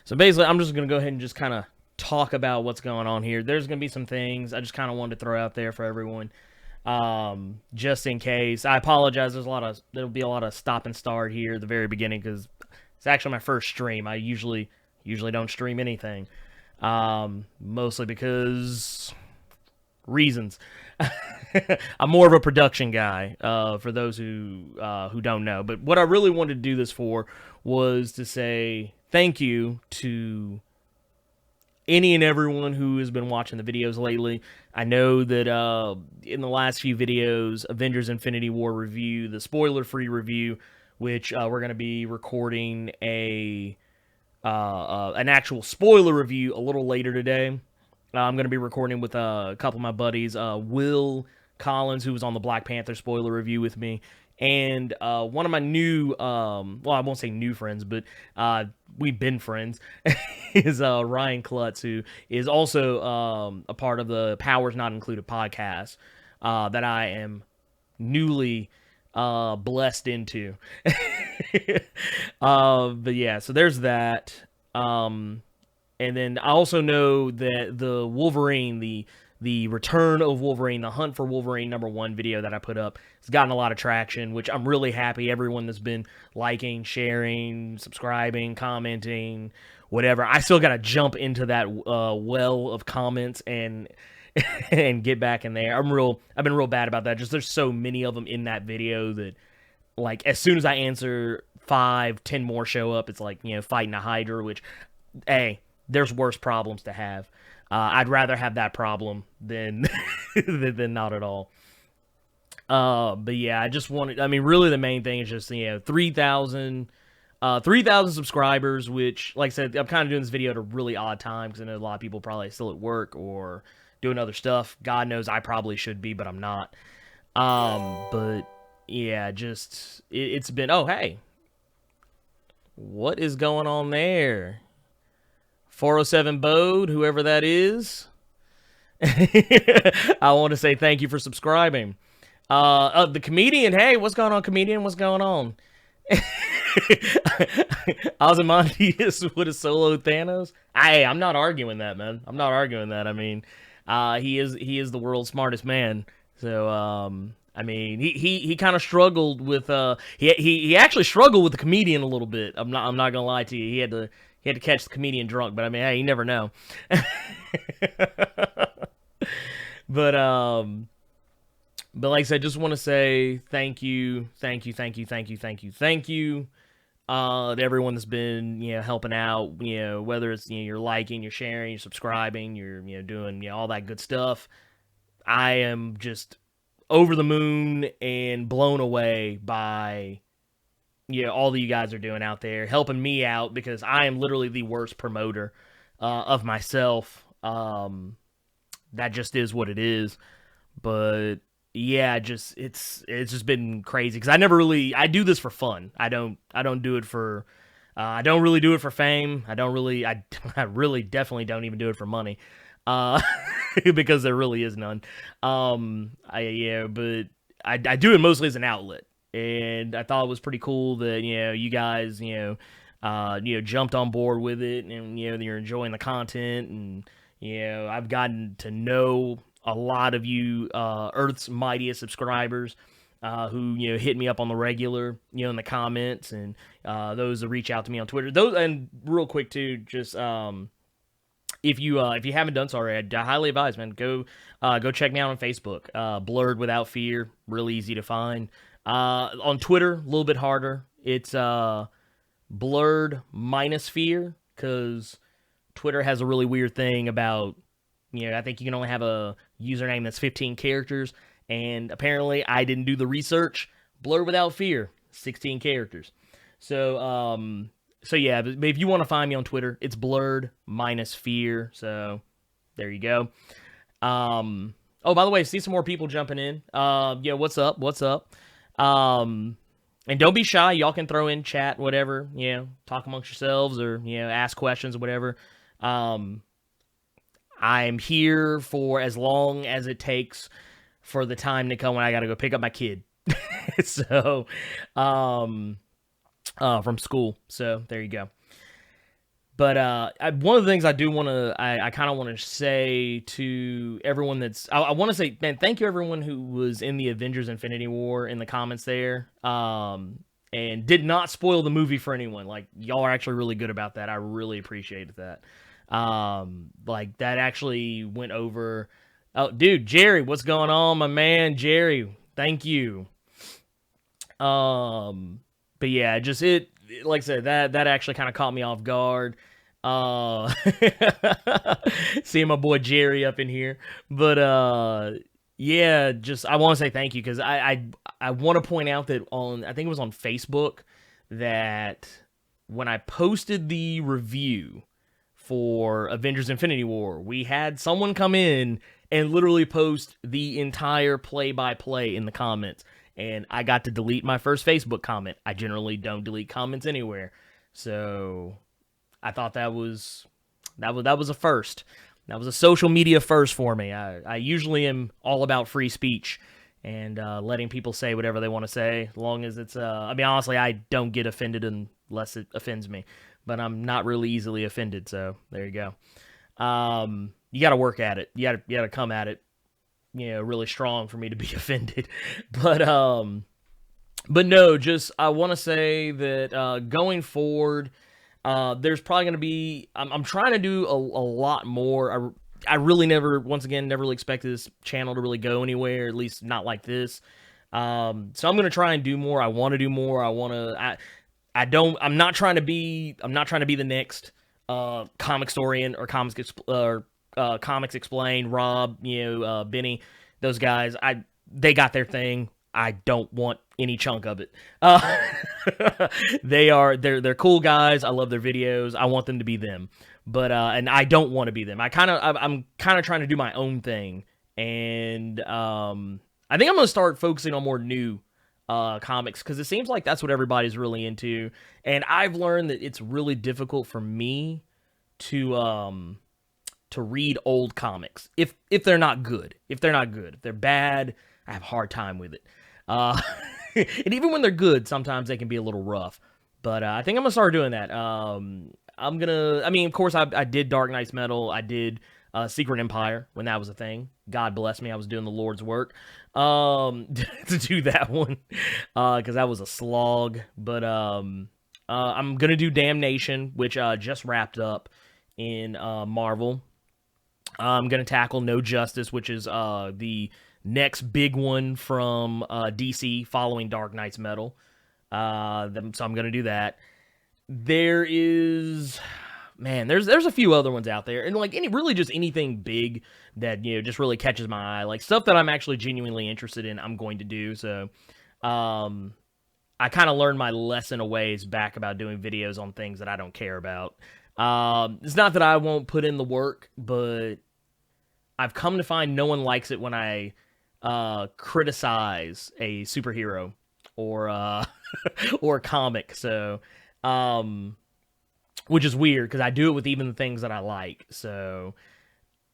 So basically, I'm just going to go ahead and just kind of talk about what's going on here. There's going to be some things I just kind of wanted to throw out there for everyone, just in case. I apologize. There'll be a lot of stop and start here at the very beginning because it's actually my first stream. I usually don't stream anything, mostly because reasons. I'm more of a production guy, for those who don't know. But what I really wanted to do this for was to say thank you to any and everyone who has been watching the videos lately. I know that in the last few videos, Avengers Infinity War review, the spoiler-free review, which we're going to be recording an actual spoiler review a little later today. I'm going to be recording with a couple of my buddies, Will Collins, who was on the Black Panther spoiler review with me, and one of my new, well, I won't say new friends, but we've been friends, is Ryan Klutz, who is also a part of the Powers Not Included podcast that I am newly blessed into. But yeah, so there's that. And then I also know that the Wolverine, the Return of Wolverine, the Hunt for Wolverine #1 video that I put up has gotten a lot of traction, which I'm really happy. Everyone that's been liking, sharing, subscribing, commenting, whatever. I still got to jump into that well of comments and and get back in there. I've been real bad about that. Just there's so many of them in that video that, like, as soon as I answer 5, 10 more show up, it's like, fighting a Hydra, which, hey, there's worse problems to have. I'd rather have that problem than than not at all. But yeah, really the main thing is just, 3,000 subscribers, which, like I said, I'm kind of doing this video at a really odd time because I know a lot of people probably still at work or doing other stuff. God knows I probably should be, but I'm not. But yeah, it's been, oh, hey, what is going on there? 407 Bode, whoever that is. I want to say thank you for subscribing. The comedian, hey, what's going on, comedian? What's going on? Ozymandias with a solo Thanos. I'm not arguing that, man. I'm not arguing that. I mean, he is the world's smartest man. So, he kind of struggled with he actually struggled with the comedian a little bit. I'm not gonna lie to you. He had to catch the comedian drunk, but I mean, hey, you never know. But like I said, just want to say thank you to everyone that's been, helping out, whether it's, you're liking, you're sharing, you're subscribing, you're, doing, all that good stuff. I am just over the moon and blown away by, all that you guys are doing out there, helping me out, because I am literally the worst promoter of myself. That just is what it is. But yeah, it's just been crazy because I do this for fun. I don't do it for I don't really do it for fame. I really definitely don't even do it for money. Because there really is none. But I do it mostly as an outlet. And I thought it was pretty cool that, you guys, jumped on board with it, and, you're enjoying the content, and, I've gotten to know a lot of you, Earth's mightiest subscribers, who, hit me up on the regular, in the comments, and, those that reach out to me on Twitter. And real quick too, just, if you haven't done so already, I highly advise, man, go check me out on Facebook. Blerd Without Fear, really easy to find. On Twitter, a little bit harder. It's Blerd minus Fear, because Twitter has a really weird thing about, I think you can only have a username that's 15 characters, and apparently I didn't do the research. Blerd Without Fear, 16 characters. So yeah, but if you want to find me on Twitter, it's Blerd minus Fear. So there you go. Oh, by the way, see some more people jumping in. What's up? And don't be shy. Y'all can throw in chat, whatever, talk amongst yourselves, or, ask questions or whatever. I'm here for as long as it takes for the time to come when I got to go pick up my kid. So, from school. So there you go. But one of the things I do want to, I kind of want to say to everyone I want to say, man, thank you everyone who was in the Avengers Infinity War in the comments there, and did not spoil the movie for anyone. Like, y'all are actually really good about that. I really appreciated that. Like, that actually went over. Oh, dude, Jerry, what's going on, my man, Jerry? Thank you. But yeah, just like I said, that actually kind of caught me off guard. Uh, seeing my boy Jerry up in here, but yeah, just I want to say thank you because I want to point out that I think it was on Facebook that when I posted the review for Avengers Infinity War, we had someone come in and literally post the entire play-by-play in the comments. And I got to delete my first Facebook comment. I generally don't delete comments anywhere. So I thought that was a first. That was a social media first for me. I usually am all about free speech and letting people say whatever they want to say, as long as it's I mean, honestly, I don't get offended unless it offends me. But I'm not really easily offended, so there you go. You got to work at it. You got to come at it, really strong for me to be offended. But no, just I want to say that going forward, there's probably going to be. I'm trying to do a lot more. I really never really expected this channel to really go anywhere, at least not like this. So I'm going to try and do more. I want to do more. I'm not trying to be the next comic historian or Comics Explained, Rob, Benny, those guys. They got their thing. I don't want any chunk of it. They're cool guys. I love their videos. I want them to be them, but and I don't want to be them. I'm kind of trying to do my own thing, and I think I'm gonna start focusing on more new comics because it seems like that's what everybody's really into, and I've learned that it's really difficult for me to read old comics if they're not good. If they're bad, I have a hard time with it. And even when they're good, sometimes they can be a little rough. But I think I'm gonna start doing that. Of course, I did Dark Knight's Metal. I did Secret Empire when that was a thing. God bless me, I was doing the Lord's work to do that one because that was a slog. But I'm gonna do Damnation, which just wrapped up in Marvel. I'm gonna tackle No Justice, which is the next big one from DC following Dark Knight's Metal. So I'm gonna do that. There's a few other ones out there, and like just anything big that just really catches my eye, like stuff that I'm actually genuinely interested in. I'm going to do so. I kind of learned my lesson a ways back about doing videos on things that I don't care about. It's not that I won't put in the work, but I've come to find no one likes it when I criticize a superhero or or a comic. So, which is weird because I do it with even the things that I like. So,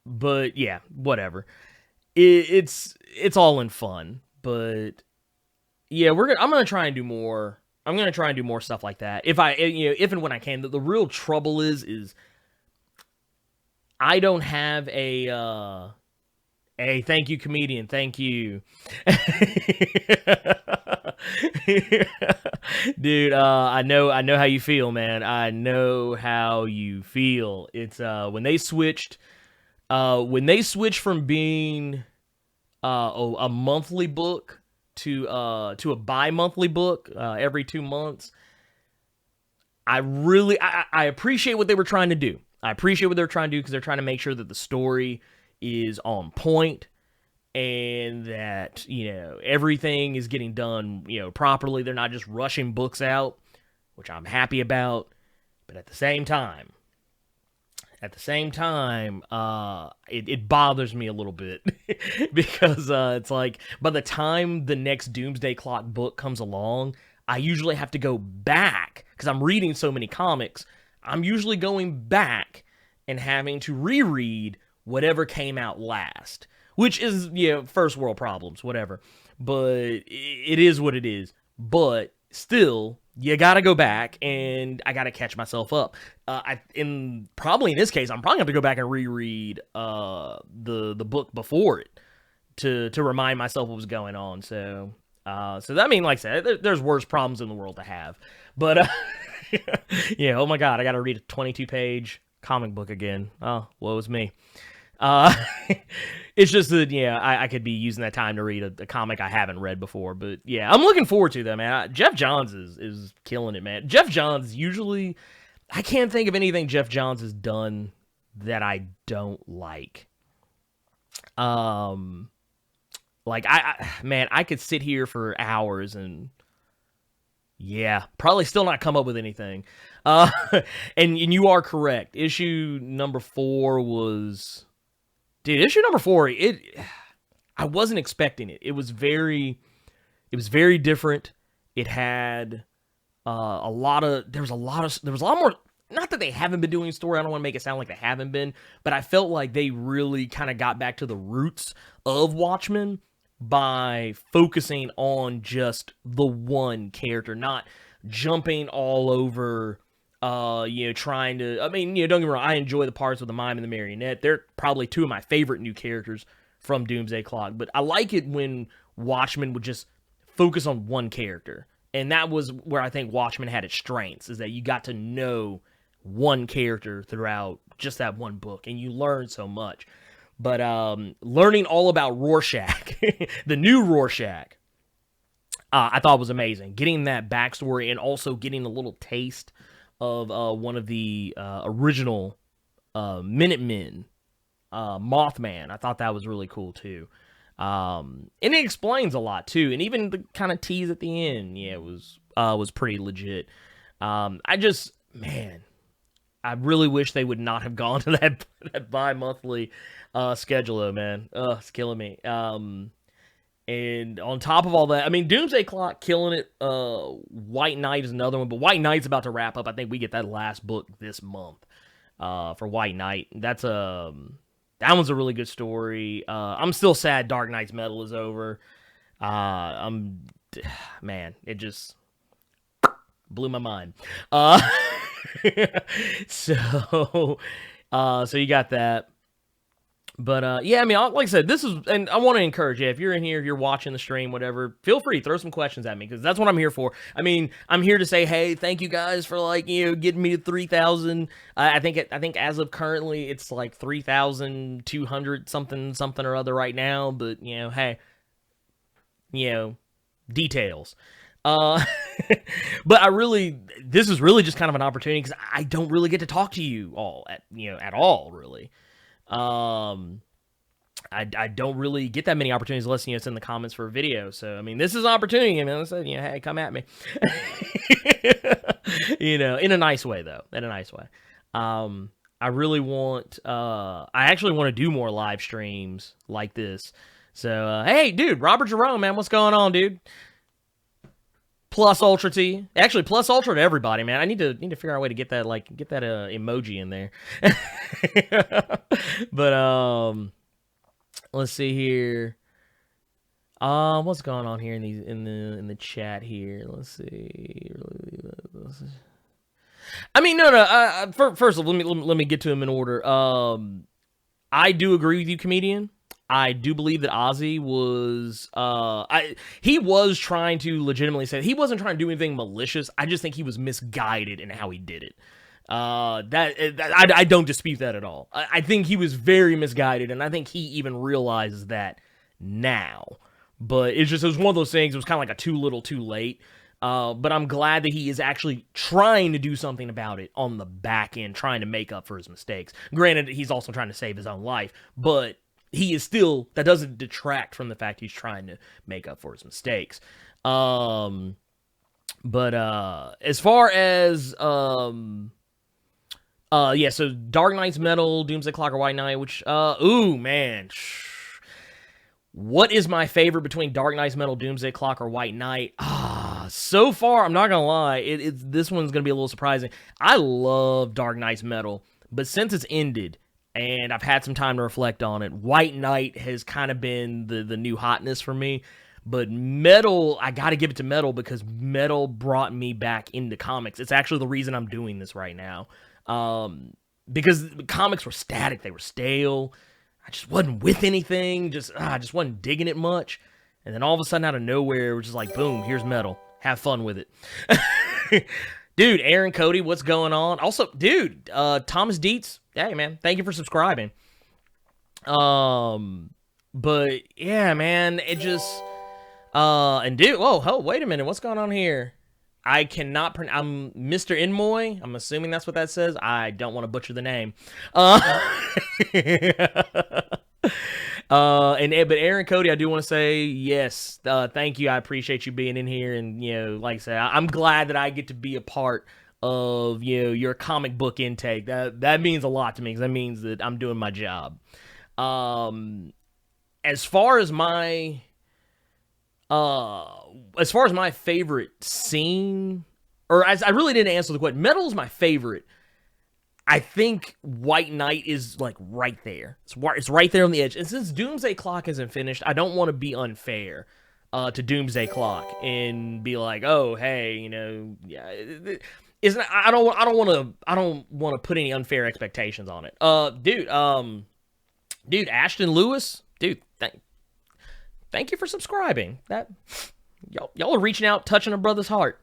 but yeah, whatever. It's all in fun, but yeah, I'm gonna try and do more. I'm gonna try and do more stuff like that if and when I can. The real trouble is I don't have a thank you, comedian, thank you. Dude, I know how you feel, man. I know how you feel. It's when they switched from being a monthly book to a bi-monthly book every 2 months. I appreciate what they were trying to do. I appreciate what they're trying to do because they're trying to make sure that the story is on point and that, everything is getting done, properly. They're not just rushing books out, which I'm happy about. But at the same time, it bothers me a little bit because it's like by the time the next Doomsday Clock book comes along, I usually have to go back because I'm reading so many comics. I'm usually going back and having to reread whatever came out last, which is, first world problems, whatever. But it is what it is. But still, you gotta go back, and I gotta catch myself up. Probably in this case, I'm probably gonna have to go back and reread the book before it to remind myself what was going on. So that, I mean, like I said, there's worse problems in the world to have. But yeah, oh my god, I gotta read a 22-page comic book again. Oh, woe is me. Uh, it's just that, yeah, I could be using that time to read a comic I haven't read before. But yeah, I'm looking forward to that, man. Jeff Johns is killing it, man. Jeff Johns usually, I can't think of anything Jeff Johns has done that I don't like. Like man, I could sit here for hours and yeah, probably still not come up with anything. Uh, and you are correct. Issue number 4 was, dude. Issue number 4, I wasn't expecting it. It was very different. It had there was a lot more. Not that they haven't been doing story. I don't want to make it sound like they haven't been, but I felt like they really kind of got back to the roots of Watchmen by focusing on just the one character, not jumping all over, trying to, I mean, don't get me wrong, I enjoy the parts with the Mime and the Marionette. They're probably 2 of my favorite new characters from Doomsday Clock, but I like it when Watchmen would just focus on one character, and that was where I think Watchmen had its strengths, is that you got to know one character throughout just that one book, and you learn so much. But learning all about Rorschach, the new Rorschach, I thought was amazing. Getting that backstory and also getting a little taste of one of the original Minutemen, Mothman. I thought that was really cool too. And it explains a lot too. And even the kind of tease at the end, yeah, was pretty legit. Man, I really wish they would not have gone to that bi-monthly schedule, though, man. It's killing me. And on top of all that, I mean, Doomsday Clock killing it. White Knight is another one, but White Knight's about to wrap up. I think we get that last book this month for White Knight. That one's a really good story. I'm still sad Dark Knight's Metal is over. Man, it just blew my mind. So you got that. But yeah, I mean, like I said, this is, and I want to encourage you, if you're in here, if you're watching the stream, whatever, feel free, throw some questions at me, because that's what I'm here for. I mean, I'm here to say, hey, thank you guys for, like, getting me to 3,000. I think as of currently, it's like 3,200 something or other right now. But hey, details. But this is really just kind of an opportunity, because I don't really get to talk to you all at all, really. I don't really get that many opportunities unless, it's in the comments for a video. So, I mean, this is an opportunity. I mean, I said, hey, come at me. In a nice way, though. In a nice way. I really want, I actually want to do more live streams like this. So, hey, dude, Robert Jerome, man, what's going on, dude? Plus Ultra to you. Actually, plus Ultra to everybody, man. I need to figure out a way to get that emoji in there. But let's see here. What's going on here in the chat here? Let's see. I mean, no. First of all, let me get to them in order. I do agree with you, comedian. I do believe that Ozzy was, he was trying to legitimately say, he wasn't trying to do anything malicious. I just think he was misguided in how he did it. I don't dispute that at all. I think he was very misguided, and I think he even realizes that now. But it was one of those things, it was kind of like a too little too late. But I'm glad that he is actually trying to do something about it on the back end, trying to make up for his mistakes. Granted, he's also trying to save his own life, but he is still, that doesn't detract from the fact he's trying to make up for his mistakes. But as far as, so Dark Knight's Metal, Doomsday Clock, or White Knight, which, ooh, man. What is my favorite between Dark Knight's Metal, Doomsday Clock, or White Knight? So far, I'm not gonna lie, this one's gonna be a little surprising. I love Dark Knight's Metal, but since it's ended, and I've had some time to reflect on it, White Knight has kind of been the new hotness for me. But Metal, I got to give it to Metal because Metal brought me back into comics. It's actually the reason I'm doing this right now. Because comics were static, they were stale. I just wasn't with anything. I just wasn't digging it much. And then all of a sudden, out of nowhere, we're just like, boom, here's Metal. Have fun with it. Dude, Aaron Cody, what's going on? Also, dude, Thomas Dietz, hey, man, thank you for subscribing. But, yeah, man, it just, and dude, whoa, wait a minute, what's going on here? I cannot pronounce, I'm Mr. Inmoy, I'm assuming that's what that says. I don't want to butcher the name. But Aaron Cody, I do want to say yes. Thank you. I appreciate you being in here, and like I said, I'm glad that I get to be a part of your comic book intake. That means a lot to me because that means that I'm doing my job. As far as my favorite scene, or as I really didn't answer the question. Metal is my favorite. I think White Knight is like right there. It's right there on the edge. And since Doomsday Clock isn't finished, I don't want to be unfair to Doomsday Clock and be like, oh, hey, yeah, isn't I don't want to put any unfair expectations on it. Dude, Ashton Lewis, dude, thank you for subscribing. That y'all are reaching out, touching a brother's heart.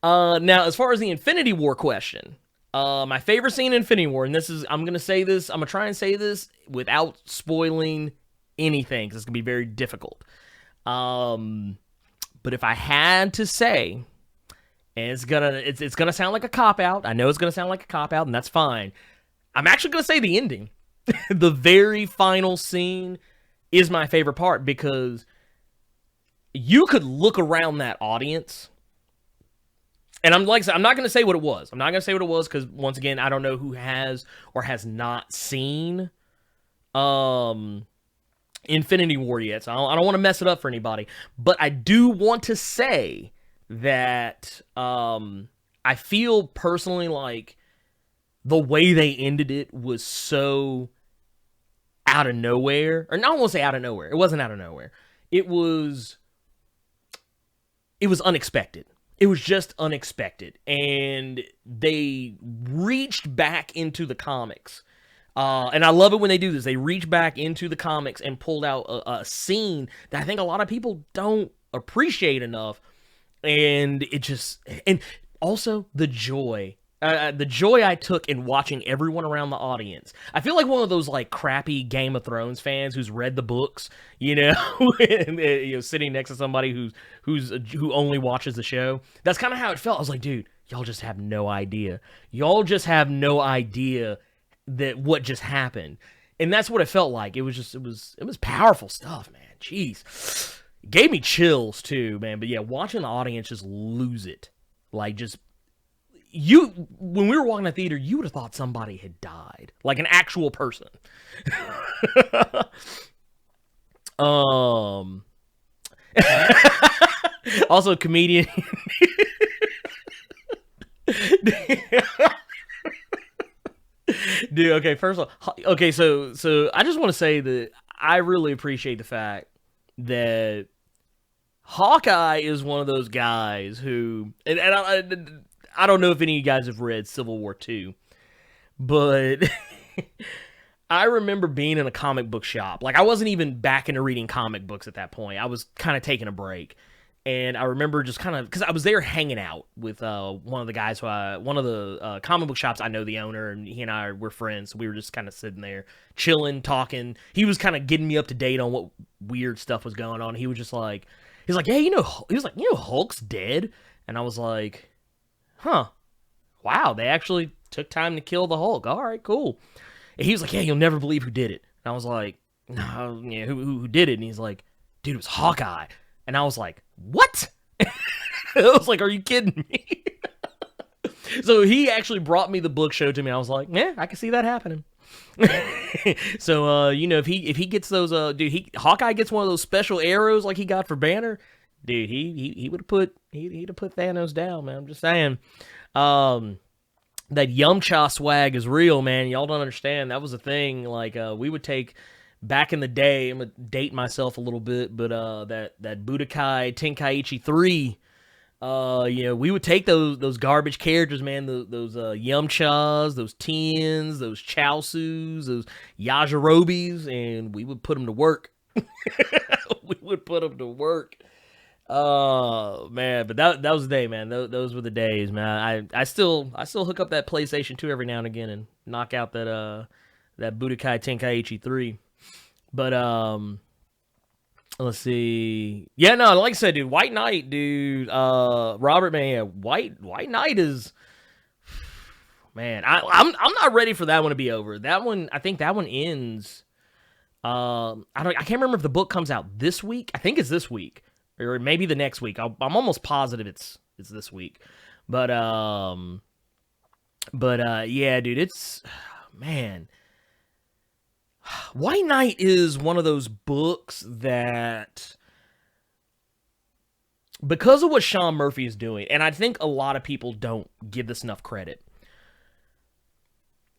Now, as far as the Infinity War question, my favorite scene in Infinity War, and I'm going to try and say this without spoiling anything, because it's going to be very difficult. But if I had to say, and it's gonna sound like a cop-out, I know it's going to sound like a cop-out, and that's fine. I'm actually going to say the ending. The very final scene is my favorite part, because you could look around that audience, and I'm not going to say what it was. I'm not going to say what it was because, once again, I don't know who has or has not seen Infinity War yet, so I don't want to mess it up for anybody. But I do want to say that I feel personally like the way they ended it was so out of nowhere. Or not, I won't say out of nowhere. It wasn't out of nowhere. It was unexpected. It was just unexpected. And they reached back into the comics. And I love it when they do this. They reach back into the comics and pulled out a scene that I think a lot of people don't appreciate enough. And and also the joy. The joy I took in watching everyone around the audience. I feel like one of those like crappy Game of Thrones fans who's read the books, and, sitting next to somebody who only watches the show. That's kind of how it felt. I was like, dude, y'all just have no idea. Y'all just have no idea that what just happened. And that's what it felt like. It was powerful stuff, man. Jeez. It gave me chills too, man. But yeah, watching the audience just lose it. Like just when we were walking the theater, you would have thought somebody had died, like an actual person. Also, comedian. Dude, okay. First of all, okay. So I just want to say that I really appreciate the fact that Hawkeye is one of those guys who, and I don't know if any of you guys have read Civil War 2, but I remember being in a comic book shop. Like, I wasn't even back into reading comic books at that point. I was kind of taking a break. And I remember just kind of, because I was there hanging out with one of the guys one of the comic book shops. I know the owner, and he and I were friends. So we were just kind of sitting there, chilling, talking. He was kind of getting me up to date on what weird stuff was going on. He was like, yeah, he was like, Hulk's dead. And I was like, huh, wow, they actually took time to kill the Hulk. All right, cool. And he was like, yeah, you'll never believe who did it. And I was like, no, yeah, who did it? And he's like, dude, it was Hawkeye. And I was like, what? I was like, are you kidding me? So he actually brought me the book, showed to me. I was like, yeah, I can see that happening. So, if he gets those, Hawkeye gets one of those special arrows like he got for Banner, dude, he would have put Thanos down, man. I'm just saying. That Yumcha swag is real, man. Y'all don't understand. That was a thing. Like, we would take back in the day, I'm gonna date myself a little bit, but that Budokai Tenkaichi 3, we would take those garbage characters, man, those Yamchas, those Tiens, those Chaosus, those Yajirobis, and we would put them to work. We would put them to work. Oh man, but that was the day, man. Those were the days, man. I still hook up that PlayStation 2 every now and again and knock out that Budokai Tenkaichi 3. But let's see. Yeah, no, like I said, dude, White Knight, dude. Robert, man, yeah, White Knight is, man. I'm not ready for that one to be over. That one, I think that one ends. I can't remember if the book comes out this week. I think it's this week, or maybe the next week. I'm almost positive it's this week. But yeah, dude, it's, man. White Knight is one of those books that, because of what Sean Murphy is doing, and I think a lot of people don't give this enough credit,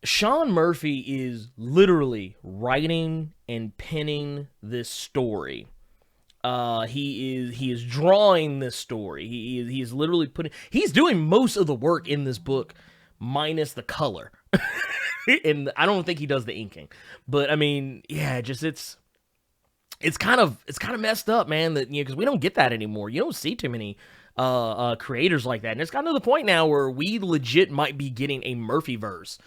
Sean Murphy is literally writing and penning this story. He is drawing this story. He is literally he's doing most of the work in this book, minus the color. And I don't think he does the inking, but I mean, yeah, just it's kind of messed up, man. That, because we don't get that anymore. You don't see too many creators like that, and it's gotten to the point now where we legit might be getting a Murphyverse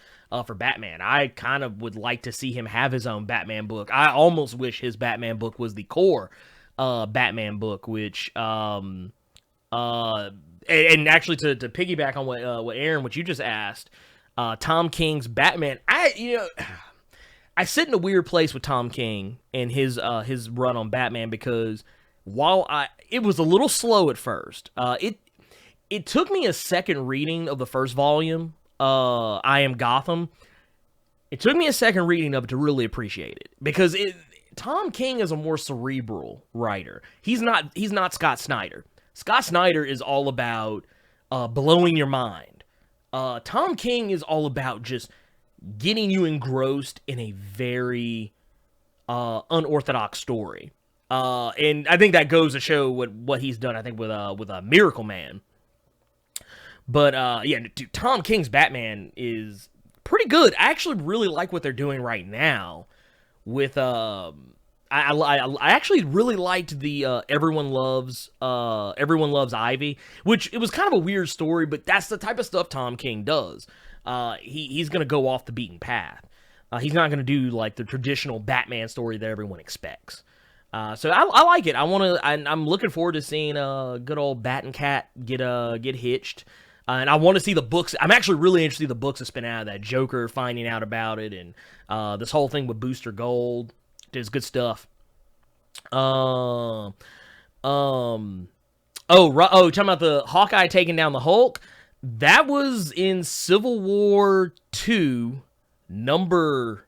for Batman. I kind of would like to see him have his own Batman book. I almost wish his Batman book was the core Batman book, which and actually to piggyback on what Aaron, what you just asked. Tom King's Batman. I sit in a weird place with Tom King and his run on Batman, because while it was a little slow at first, it took me a second reading of the first volume, I Am Gotham. It took me a second reading of it to really appreciate it, because Tom King is a more cerebral writer. He's not Scott Snyder. Scott Snyder is all about blowing your mind. Tom King is all about just getting you engrossed in a very unorthodox story. And I think that goes to show what he's done, I think, with a Miracle Man. But yeah, dude, Tom King's Batman is pretty good. I actually really like what they're doing right now with I actually really liked the Everyone Loves Ivy, which it was kind of a weird story, but that's the type of stuff Tom King does. He's gonna go off the beaten path. He's not gonna do like the traditional Batman story that everyone expects. So I like it. I'm looking forward to seeing good old Bat and Cat get hitched. And I want to see the books. I'm actually really interested in the books that spin out of that. Joker finding out about it, and this whole thing with Booster Gold. It's good stuff. Talking about the Hawkeye taking down the Hulk. That was in Civil War 2, number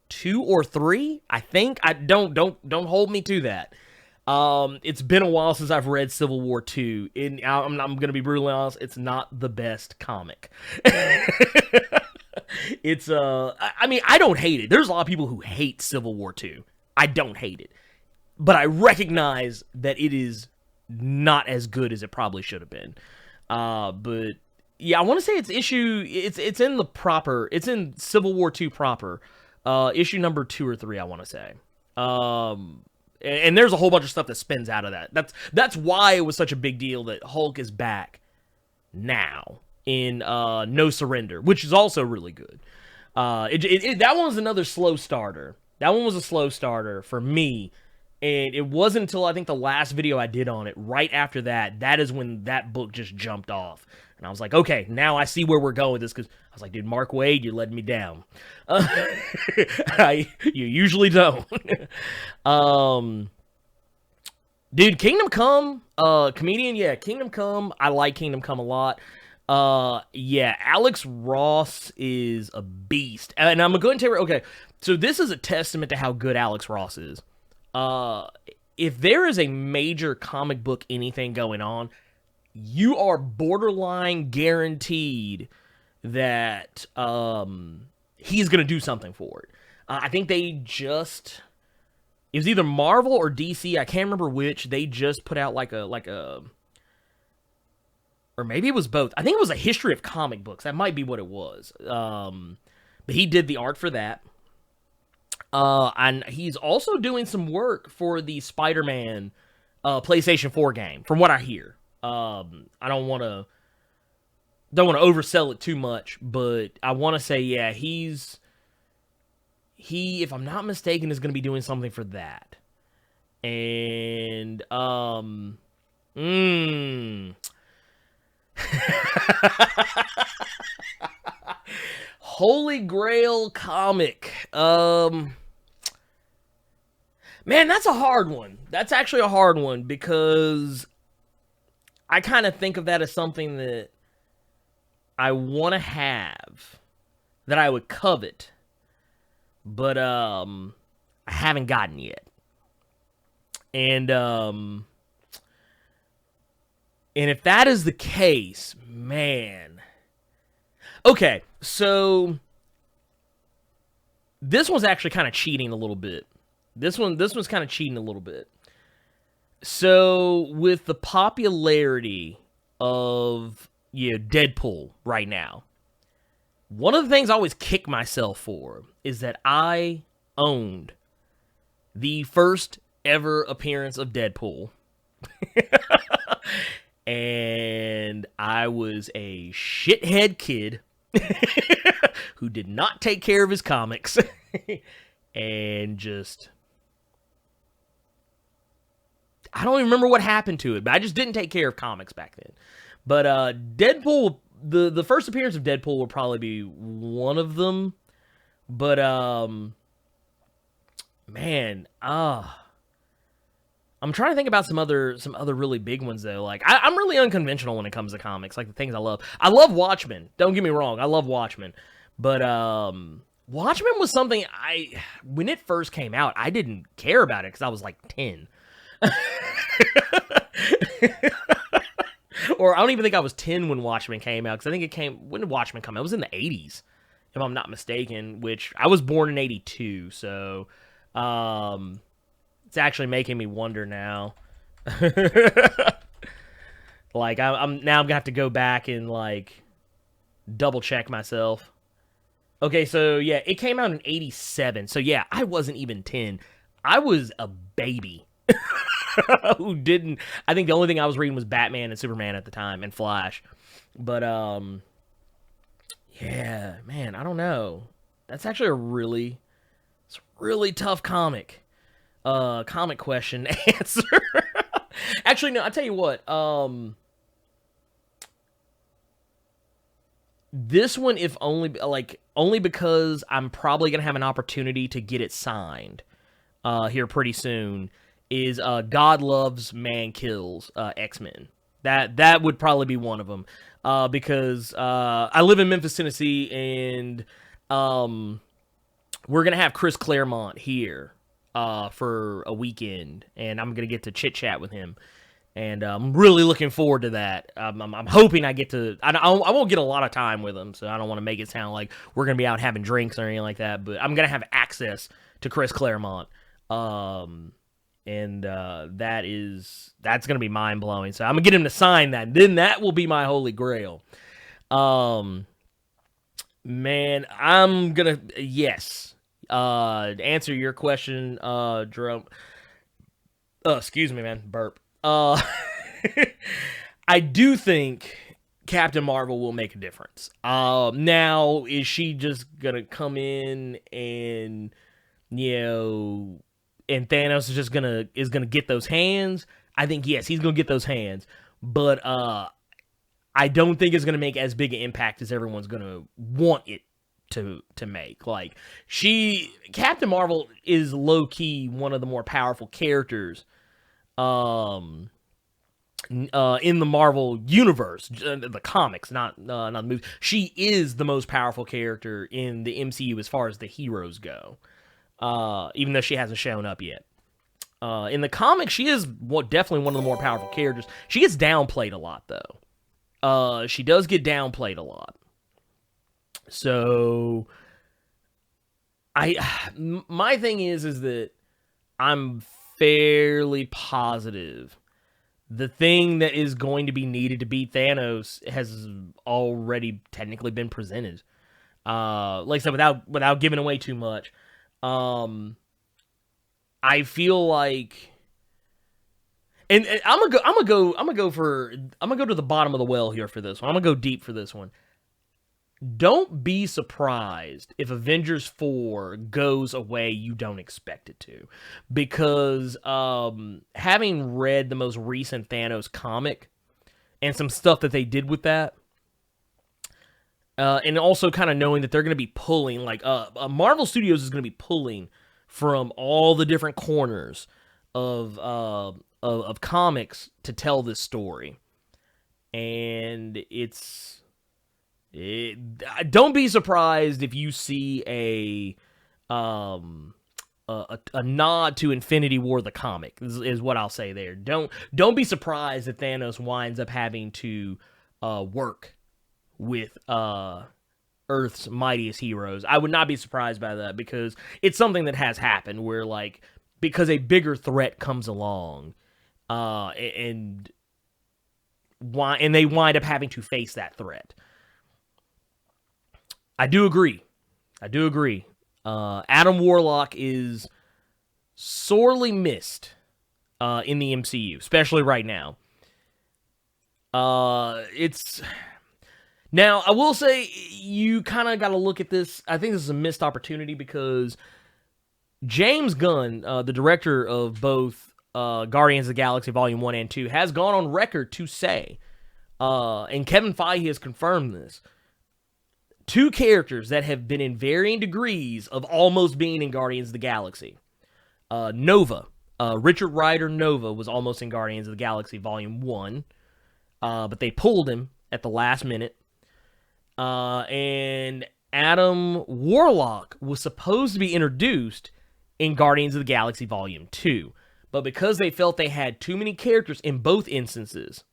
2 or 3, I think. I don't hold me to that. It's been a while since I've read Civil War 2. I'm gonna be brutally honest, it's not the best comic. It's I mean, I don't hate it. There's a lot of people who hate Civil War 2. I don't hate it, but I recognize that it is not as good as it probably should have been. But yeah, I want to say it's in Civil War 2 proper, issue number 2 or 3, I want to say. And there's a whole bunch of stuff that spins out of that. That's why it was such a big deal that Hulk is back now in No Surrender, which is also really good. That one was another slow starter. That one was a slow starter for me, and it wasn't until I think the last video I did on it, right after that is when that book just jumped off. And I was like, okay, now I see where we're going with this, because I was like, dude, Mark Waid, you're letting me down. You usually don't. Dude, Kingdom Come, comedian, yeah, Kingdom Come, I like Kingdom Come a lot. Yeah, Alex Ross is a beast. And I'm going to tell you, okay, so this is a testament to how good Alex Ross is. If there is a major comic book anything going on, you are borderline guaranteed that he's going to do something for it. I think they just it was either Marvel or DC. I can't remember which. They just put out like a or maybe it was both. I think it was a history of comic books. That might be what it was. But he did the art for that. And he's also doing some work for the Spider-Man PlayStation 4 game, from what I hear. I don't want to oversell it too much, but I want to say, yeah, he, if I'm not mistaken, is going to be doing something for that. And Holy Grail comic. Man, that's a hard one. That's actually a hard one because I kind of think of that as something that I want to have, that I would covet, but I haven't gotten yet. And if that is the case, man. Okay, so this one's actually kind of cheating a little bit. This one's kind of cheating a little bit. So with the popularity of Deadpool right now, one of the things I always kick myself for is that I owned the first ever appearance of Deadpool. And I was a shithead kid who did not take care of his comics and just, I don't even remember what happened to it, but I just didn't take care of comics back then. But Deadpool, the first appearance of Deadpool would probably be one of them. But man, I'm trying to think about some other really big ones though. Like I'm really unconventional when it comes to comics, like the things I love. I love Watchmen. Don't get me wrong, I love Watchmen. But Watchmen was something when it first came out, I didn't care about it because I was like 10. Or I don't even think I was 10 when Watchmen came out, because I think when did Watchmen come out? It was in the 80s, if I'm not mistaken, which I was born in 82, so it's actually making me wonder now. Like I'm gonna have to go back and like double check myself. Okay, so yeah, it came out in 87. So yeah, I wasn't even 10. I was a baby. Who didn't, I think the only thing I was reading was Batman and Superman at the time and Flash. But yeah, man, I don't know. That's actually a really tough comic question to answer. Actually, no, I'll tell you what. This one, if only because I'm probably gonna have an opportunity to get it signed here pretty soon, is God Loves, Man Kills, X-Men. That would probably be one of them, because I live in Memphis, Tennessee, and we're gonna have Chris Claremont here for a weekend, and I'm gonna get to chit chat with him, and I'm really looking forward to that. I'm hoping I get to. I won't get a lot of time with him, so I don't want to make it sound like we're gonna be out having drinks or anything like that. But I'm gonna have access to Chris Claremont. And that's gonna be mind blowing. So I'm gonna get him to sign that. Then that will be my holy grail. Man, I'm gonna answer your question, Jerome. Excuse me, man, burp. I do think Captain Marvel will make a difference. Now is she just gonna come in and and Thanos is just gonna get those hands? I think yes, he's gonna get those hands, but I don't think it's gonna make as big an impact as everyone's gonna want it to make. Like Captain Marvel is low key one of the more powerful characters in the Marvel universe, the comics, not the movies. She is the most powerful character in the MCU as far as the heroes go. Even though she hasn't shown up yet. In the comics, she is definitely one of the more powerful characters. She gets downplayed a lot, though. She does get downplayed a lot. So, my thing is that I'm fairly positive the thing that is going to be needed to beat Thanos has already technically been presented. Like I said, without giving away too much, I feel like, and I'm gonna go to the bottom of the well here for this one. I'm gonna go deep for this one. Don't be surprised if Avengers 4 goes a way you don't expect it to. Because having read the most recent Thanos comic and some stuff that they did with that, and also kind of knowing that they're going to be pulling, like, Marvel Studios is going to be pulling from all the different corners of comics to tell this story. And don't be surprised if you see a nod to Infinity War the comic is what I'll say there. Don't be surprised if Thanos winds up having to work with Earth's mightiest heroes. I would not be surprised by that, because it's something that has happened where, like, because a bigger threat comes along, and they wind up having to face that threat. I do agree. Adam Warlock is sorely missed in the MCU, especially right now. Now, I will say, you kind of got to look at this. I think this is a missed opportunity because James Gunn, the director of both Guardians of the Galaxy Volume 1 and 2, has gone on record to say, and Kevin Feige has confirmed this, two characters that have been in varying degrees of almost being in Guardians of the Galaxy. Nova. Richard Rider Nova was almost in Guardians of the Galaxy Volume 1, but they pulled him at the last minute. And Adam Warlock was supposed to be introduced in Guardians of the Galaxy Volume 2, but because they felt they had too many characters in both instances,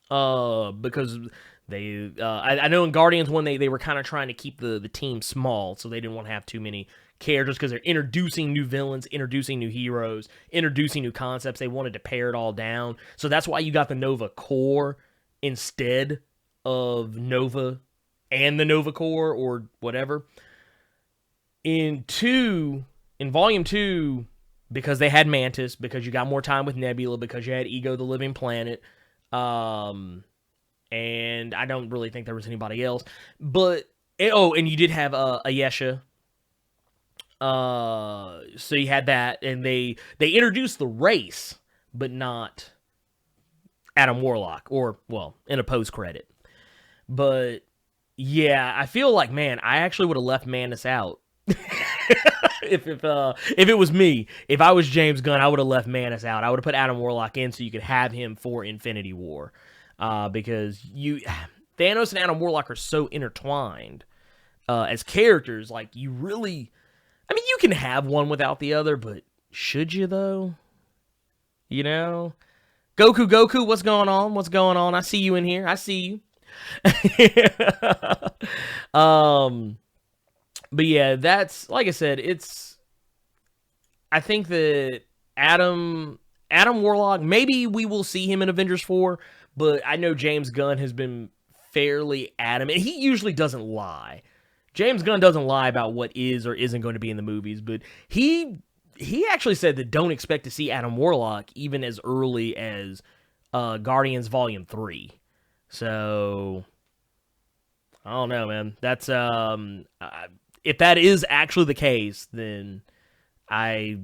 because I know in Guardians 1 they were kind of trying to keep the team small, so they didn't want to have too many characters because they're introducing new villains, introducing new heroes, introducing new concepts. They wanted to pare it all down, so that's why you got the Nova Corps instead of Nova and the Nova Corps or whatever. In Volume 2, because they had Mantis, because you got more time with Nebula, because you had Ego the Living Planet, and I don't really think there was anybody else. But, and you did have Ayesha. So you had that, and they introduced the race, but not Adam Warlock, or, well, in a post-credit. But, yeah, I feel like, man, I actually would have left Mantis out. If it was me, if I was James Gunn, I would have left Mantis out. I would have put Adam Warlock in so you could have him for Infinity War. Because Thanos and Adam Warlock are so intertwined as characters. Like, you really, I mean, you can have one without the other, but should you, though? You know? Goku, what's going on? I see you in here. I see you. But yeah, that's, like I said, I think that Adam Warlock, maybe we will see him in Avengers 4, but I know James Gunn has been fairly adamant. He usually doesn't lie. James Gunn doesn't lie about what is or isn't going to be in the movies, but he actually said that don't expect to see Adam Warlock even as early as Guardians Volume 3. So, I don't know, man. That's, if that is actually the case, then I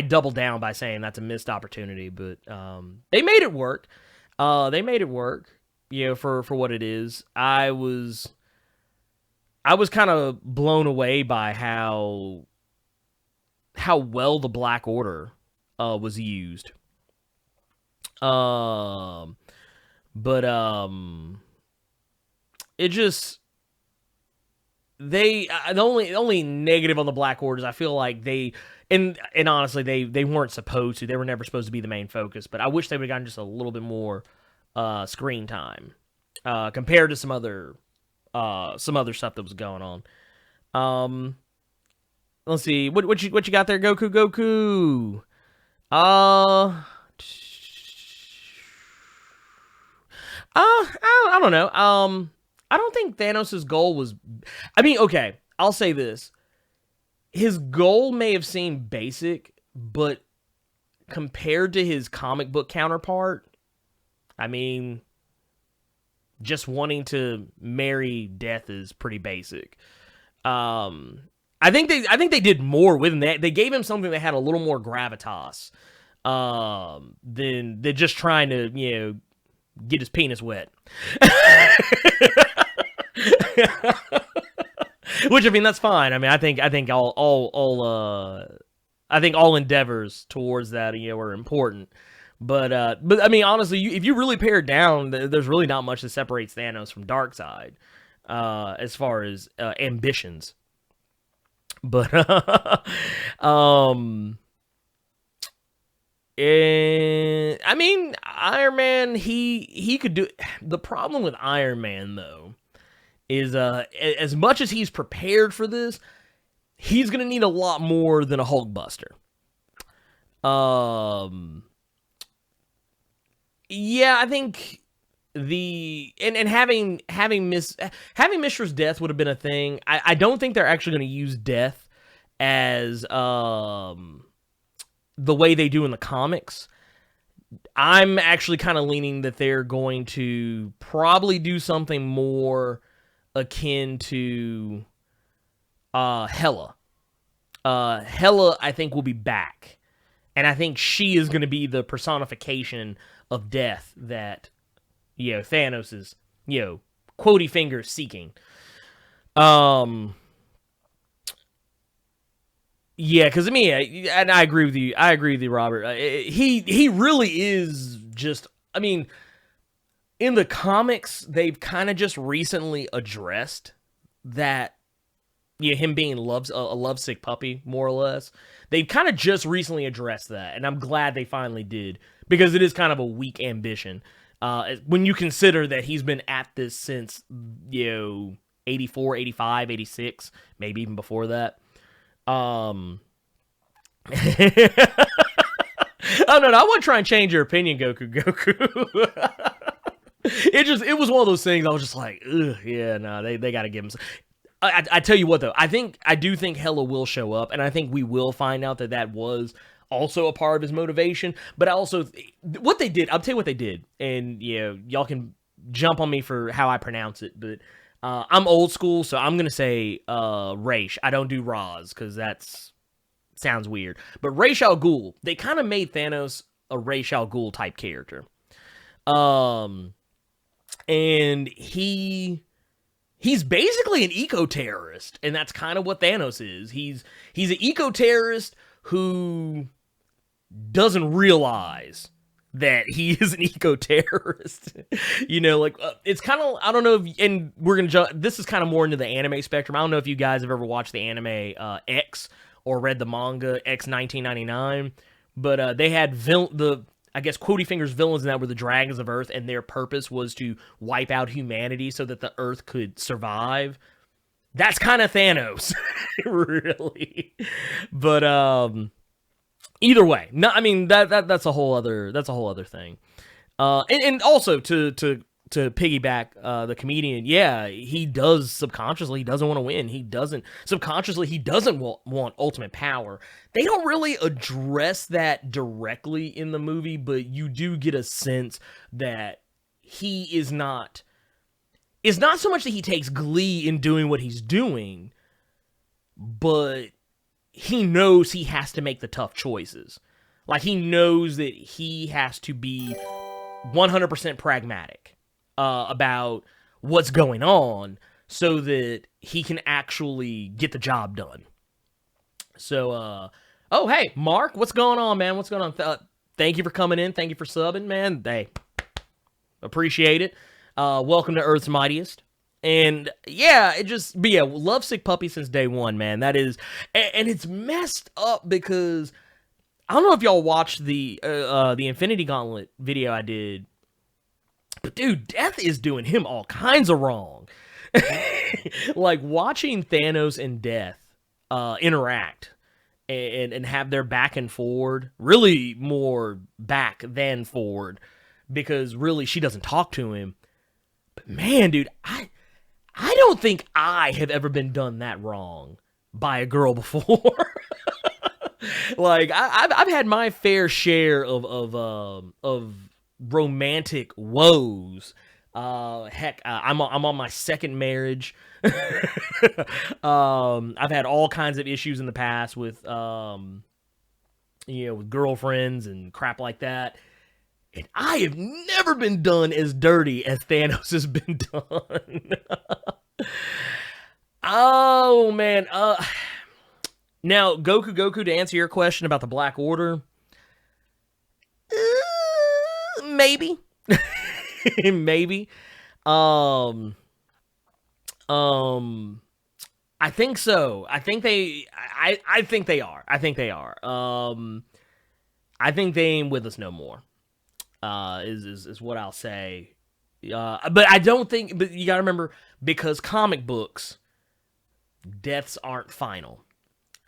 double down by saying that's a missed opportunity. But they made it work. You know, for what it is. I was kind of blown away by how well the Black Order was used. But it just, the only negative on the Black Order is I feel like and honestly they weren't supposed to. They were never supposed to be the main focus, but I wish they would have gotten just a little bit more screen time compared to some other stuff that was going on. let's see. What you got there, Goku? Goku. Uh, I don't know. I don't think Thanos' goal was. I mean, okay, I'll say this. His goal may have seemed basic, but compared to his comic book counterpart, I mean, just wanting to marry Death is pretty basic. I think they did more with him. They gave him something that had a little more gravitas than just trying to, get his penis wet. Which, I mean, that's fine. I mean, I think all endeavors towards that, are important. But I mean, honestly, if you really pare it down, there's really not much that separates Thanos from Darkseid, as far as ambitions. But and I mean, Iron Man, he could do. The problem with Iron Man, though, is as much as he's prepared for this, he's gonna need a lot more than a Hulkbuster. Yeah, I think having Mishra's death would have been a thing. I don't think they're actually going to use death as the way they do in the comics. I'm actually kind of leaning that they're going to probably do something more akin to Hela. Hela, I think, will be back. And I think she is going to be the personification of death that, Thanos is, quotey fingers seeking. Yeah, because I mean, and I agree with you. I agree with you, Robert. He really is just. I mean, in the comics, they've kind of just recently addressed that. Yeah, him being a lovesick puppy, more or less. They've kind of just recently addressed that, and I'm glad they finally did, because it is kind of a weak ambition. When you consider that he's been at this since, 84, 85, 86, maybe even before that. Oh, no, I want to try and change your opinion, Goku. It was one of those things I was just like, ugh, yeah, no, they got to give him some. I tell you what, though, I do think Hela will show up, and I think we will find out that was also a part of his motivation. But also, what they did, I'll tell you what they did, and y'all can jump on me for how I pronounce it, but I'm old school, so I'm gonna say Raish. I don't do Raz because sounds weird. But Ra's al Ghul, they kind of made Thanos a Ra's al Ghul type character, and He's basically an eco-terrorist, and that's kind of what Thanos is. He's an eco-terrorist who doesn't realize that he is an eco-terrorist. It's kind of, I don't know if, and we're going to jump, this is kind of more into the anime spectrum. I don't know if you guys have ever watched the anime X or read the manga X 1999, but they had I guess quotey fingers villains in that were the dragons of Earth, and their purpose was to wipe out humanity so that the Earth could survive. That's kind of Thanos, really. But either way, no, I mean that's a whole other thing. And also to piggyback the comedian, yeah, he does subconsciously, he doesn't want to win. He doesn't want ultimate power. They don't really address that directly in the movie, but you do get a sense that he is not. It's not so much that he takes glee in doing what he's doing, but he knows he has to make the tough choices. Like, he knows that he has to be 100% pragmatic about what's going on so that he can actually get the job done. So, oh, hey, Mark, what's going on, man? What's going on? Thank you for coming in. Thank you for subbing, man. Hey, appreciate it. Welcome to Earth's Mightiest. And yeah, lovesick puppy since day one, man. That is, and it's messed up because I don't know if y'all watched the Infinity Gauntlet video I did, but dude, Death is doing him all kinds of wrong. Like, watching Thanos and Death interact and have their back and forward, really more back than forward, because really she doesn't talk to him. But man, dude, I don't think I have ever been done that wrong by a girl before. Like I've had my fair share of romantic woes. Heck, I'm on my second marriage. I've had all kinds of issues in the past with with girlfriends and crap like that. And I have never been done as dirty as Thanos has been done. Oh man. Now, Goku, to answer your question about the Black Order, maybe, maybe. I think so. I think they are. I think they are. I think they ain't with us no more. Is what I'll say. But I don't think. But you gotta remember, because comic books, deaths aren't final.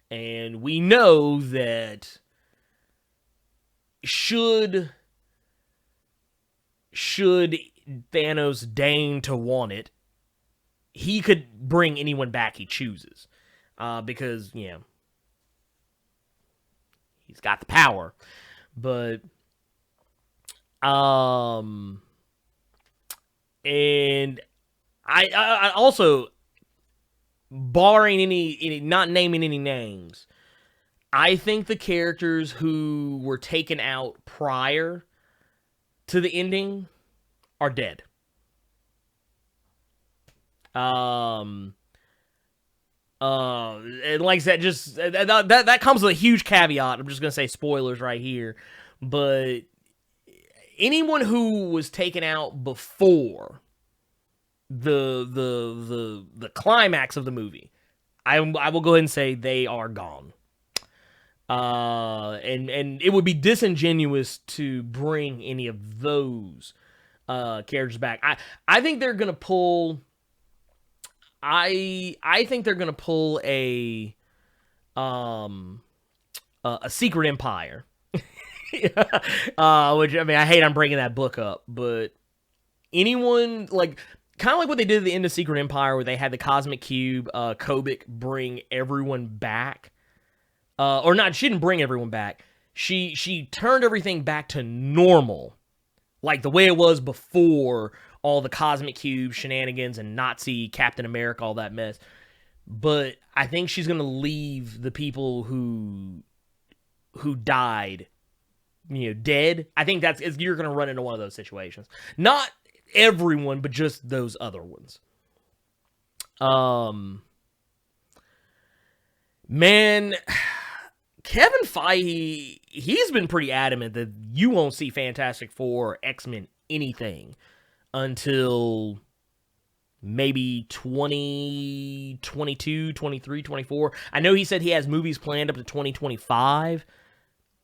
And we know that should Thanos deign to want it, he could bring anyone back he chooses. Because, he's got the power. But, and I also, barring any, not naming any names, I think the characters who were taken out prior to the ending are dead. And like I said, just that comes with a huge caveat. I'm just gonna say spoilers right here, but anyone who was taken out before the climax of the movie, I will go ahead and say they are gone. And it would be disingenuous to bring any of those characters back. I think they're gonna pull. I think they're gonna pull a Secret Empire. Which, I mean, I hate I'm bringing that book up, but anyone, like, kind of like what they did at the end of Secret Empire, where they had the Cosmic Cube, Kobik bring everyone back. Or not, she didn't bring everyone back. She turned everything back to normal, like the way it was before all the Cosmic Cube shenanigans and Nazi Captain America, all that mess. But I think she's gonna leave the people who died, dead. I think you're gonna run into one of those situations. Not everyone, but just those other ones. Man, Kevin Feige, he's been pretty adamant that you won't see Fantastic Four or X-Men anything until maybe 2022, 23, 24. I know he said he has movies planned up to 2025.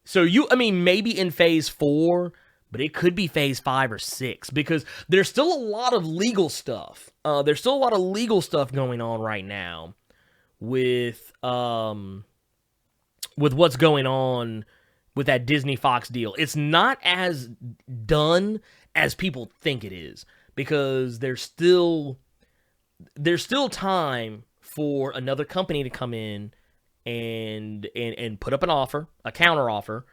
So maybe in phase 4, but it could be phase 5 or 6, because there's still a lot of legal stuff. There's still a lot of legal stuff going on right now with what's going on with that Disney Fox deal. It's not as done as people think it is, because there's still time for another company to come in and put up an offer, a counter offer.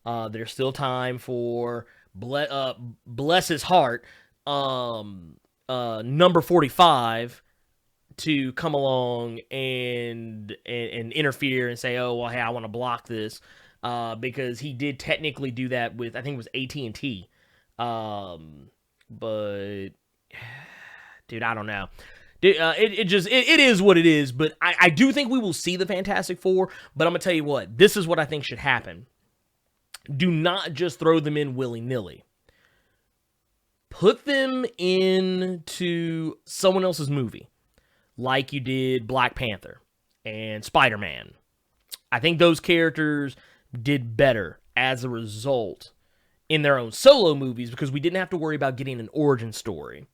There's still time for bless his heart, number 45 to come along and interfere and say, oh, well, hey, I want to block this, because he did technically do that with, I think it was AT&T. But dude, I don't know. It is what it is, but I do think we will see the Fantastic Four, but I'm gonna tell you what, this is what I think should happen. Do not just throw them in willy-nilly. Put them into someone else's movie, like you did Black Panther and Spider-Man. I think those characters did better as a result in their own solo movies, because we didn't have to worry about getting an origin story.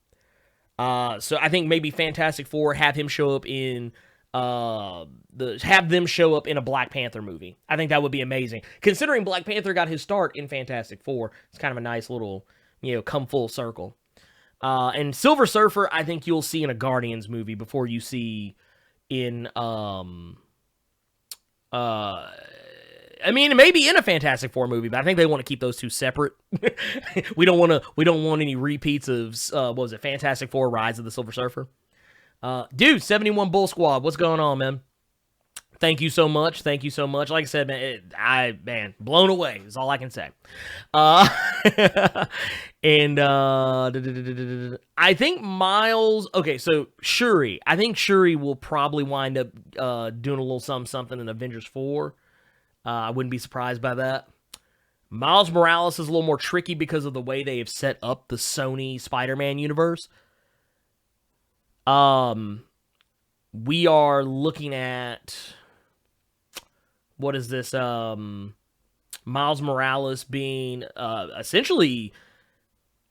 So I think maybe Fantastic Four, have him show up in have them show up in a Black Panther movie. I think that would be amazing. Considering Black Panther got his start in Fantastic Four, it's kind of a nice little, come full circle. And Silver Surfer, I think you'll see in a Guardians movie before you see in maybe in a Fantastic Four movie, but I think they want to keep those two separate. we don't want any repeats of what was it, Fantastic Four: Rise of the Silver Surfer. Dude, 71 Bull Squad, what's going on, man? Thank you so much. Like I said, man, blown away is all I can say. And I think Miles. Okay, so Shuri. I think Shuri will probably wind up doing a little something in Avengers 4. I wouldn't be surprised by that. Miles Morales is a little more tricky because of the way they have set up the Sony Spider-Man universe. We are looking at, what is this? Miles Morales being essentially,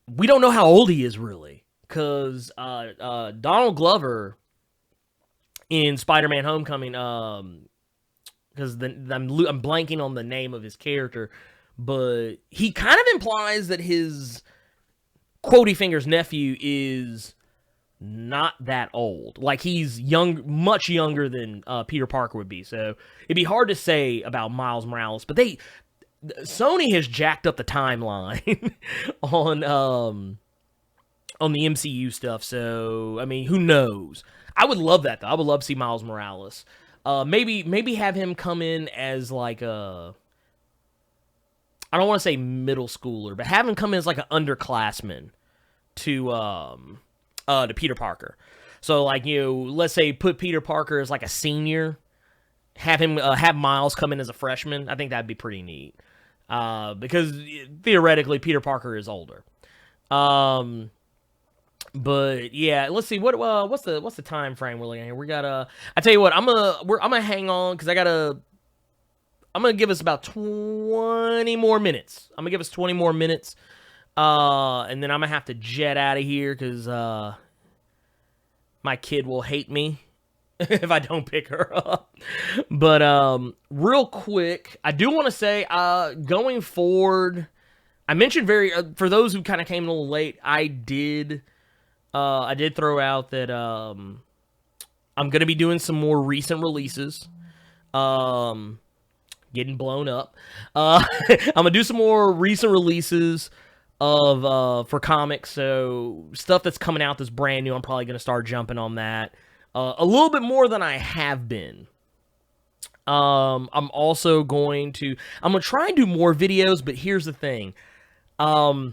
we don't know how old he is really, because Donald Glover in Spider-Man Homecoming, because I'm blanking on the name of his character, but he kind of implies that his Quotey Fingers nephew is not that old. Like, he's much younger than Peter Parker would be. So it'd be hard to say about Miles Morales, but Sony has jacked up the timeline on the MCU stuff. So I mean, who knows? I would love that though. I would love to see Miles Morales. Maybe have him come in as like I don't want to say middle schooler, but have him come in as like an underclassman to Peter Parker. So like, let's say put Peter Parker as like a senior, have Miles come in as a freshman. I think that'd be pretty neat. Because theoretically Peter Parker is older. But yeah, let's see what's the time frame we're looking at here. We got I tell you what, I'm gonna hang on because I'm gonna give us about 20 more minutes. I'm gonna give us 20 more minutes. And then I'm gonna have to jet out of here because my kid will hate me if I don't pick her up. But real quick, I do want to say, going forward, I mentioned for those who kind of came a little late, I did throw out that I'm gonna be doing some more recent releases. Getting blown up. I'm gonna do some more recent releases for comics, so stuff that's coming out that's brand new. I'm probably gonna start jumping on that a little bit more than I have been. I'm gonna try and do more videos, but here's the thing. I